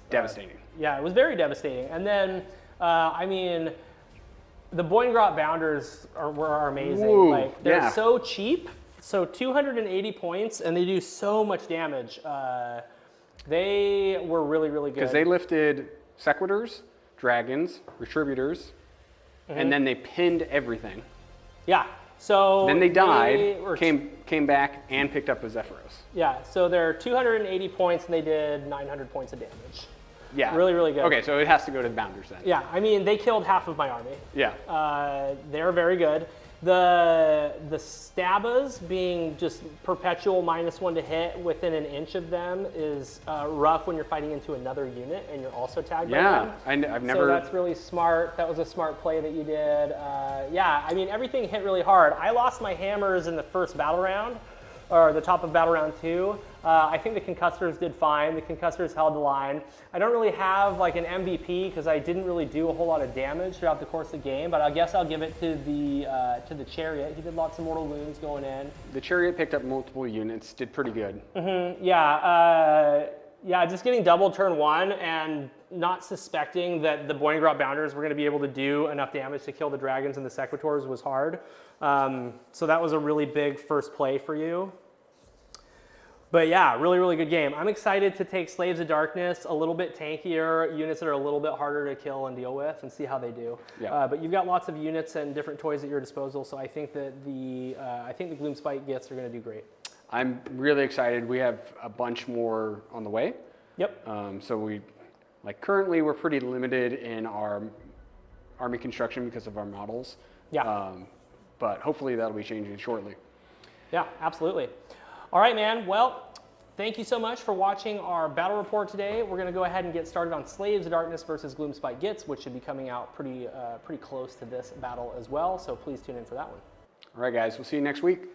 devastating. Yeah, it was very devastating. And then, I mean, the Boingrot Bounders are amazing. Ooh, like they're so cheap So 280 points, and they do so much damage. They were really, really good. Because they lifted Sequitors, Dragons, Retributors, and then they pinned everything. Yeah. So then they died, came back, and picked up a Zephyros. Yeah, so they're 280 points, and they did 900 points of damage. Yeah. Really, really good. Okay, so it has to go to the Bounders then. Yeah, I mean, they killed half of my army. Yeah. They're very good. The Stabas being just perpetual -1 to hit within an inch of them is rough when you're fighting into another unit and you're also tagged by them. I've never... So that's really smart. That was a smart play that you did. Yeah, I mean, everything hit really hard. I lost my hammers in the first battle round, or the top of battle round 2. I think the concussors did fine. The concussors held the line. I don't really have like an MVP because I didn't really do a whole lot of damage throughout the course of the game, but I guess I'll give it to the Chariot. He did lots of mortal wounds going in. The Chariot picked up multiple units, did pretty good. Yeah, just getting double turn 1 and not suspecting that the Boingrot Bounders were going to be able to do enough damage to kill the dragons and the Sequitors was hard. So that was a really big first play for you. But yeah, really, really good game. I'm excited to take Slaves of Darkness, a little bit tankier, units that are a little bit harder to kill and deal with, and see how they do. Yeah. But you've got lots of units and different toys at your disposal, so I think that the Gloomspite Gitz are going to do great. I'm really excited. We have a bunch more on the way. Yep. So currently we're pretty limited in our army construction because of our models. Yeah. But hopefully that'll be changing shortly. Yeah, absolutely. All right, man. Well, thank you so much for watching our battle report today. We're going to go ahead and get started on Slaves of Darkness versus Gloomspite Gitz, which should be coming out pretty close to this battle as well. So please tune in for that one. All right, guys. We'll see you next week.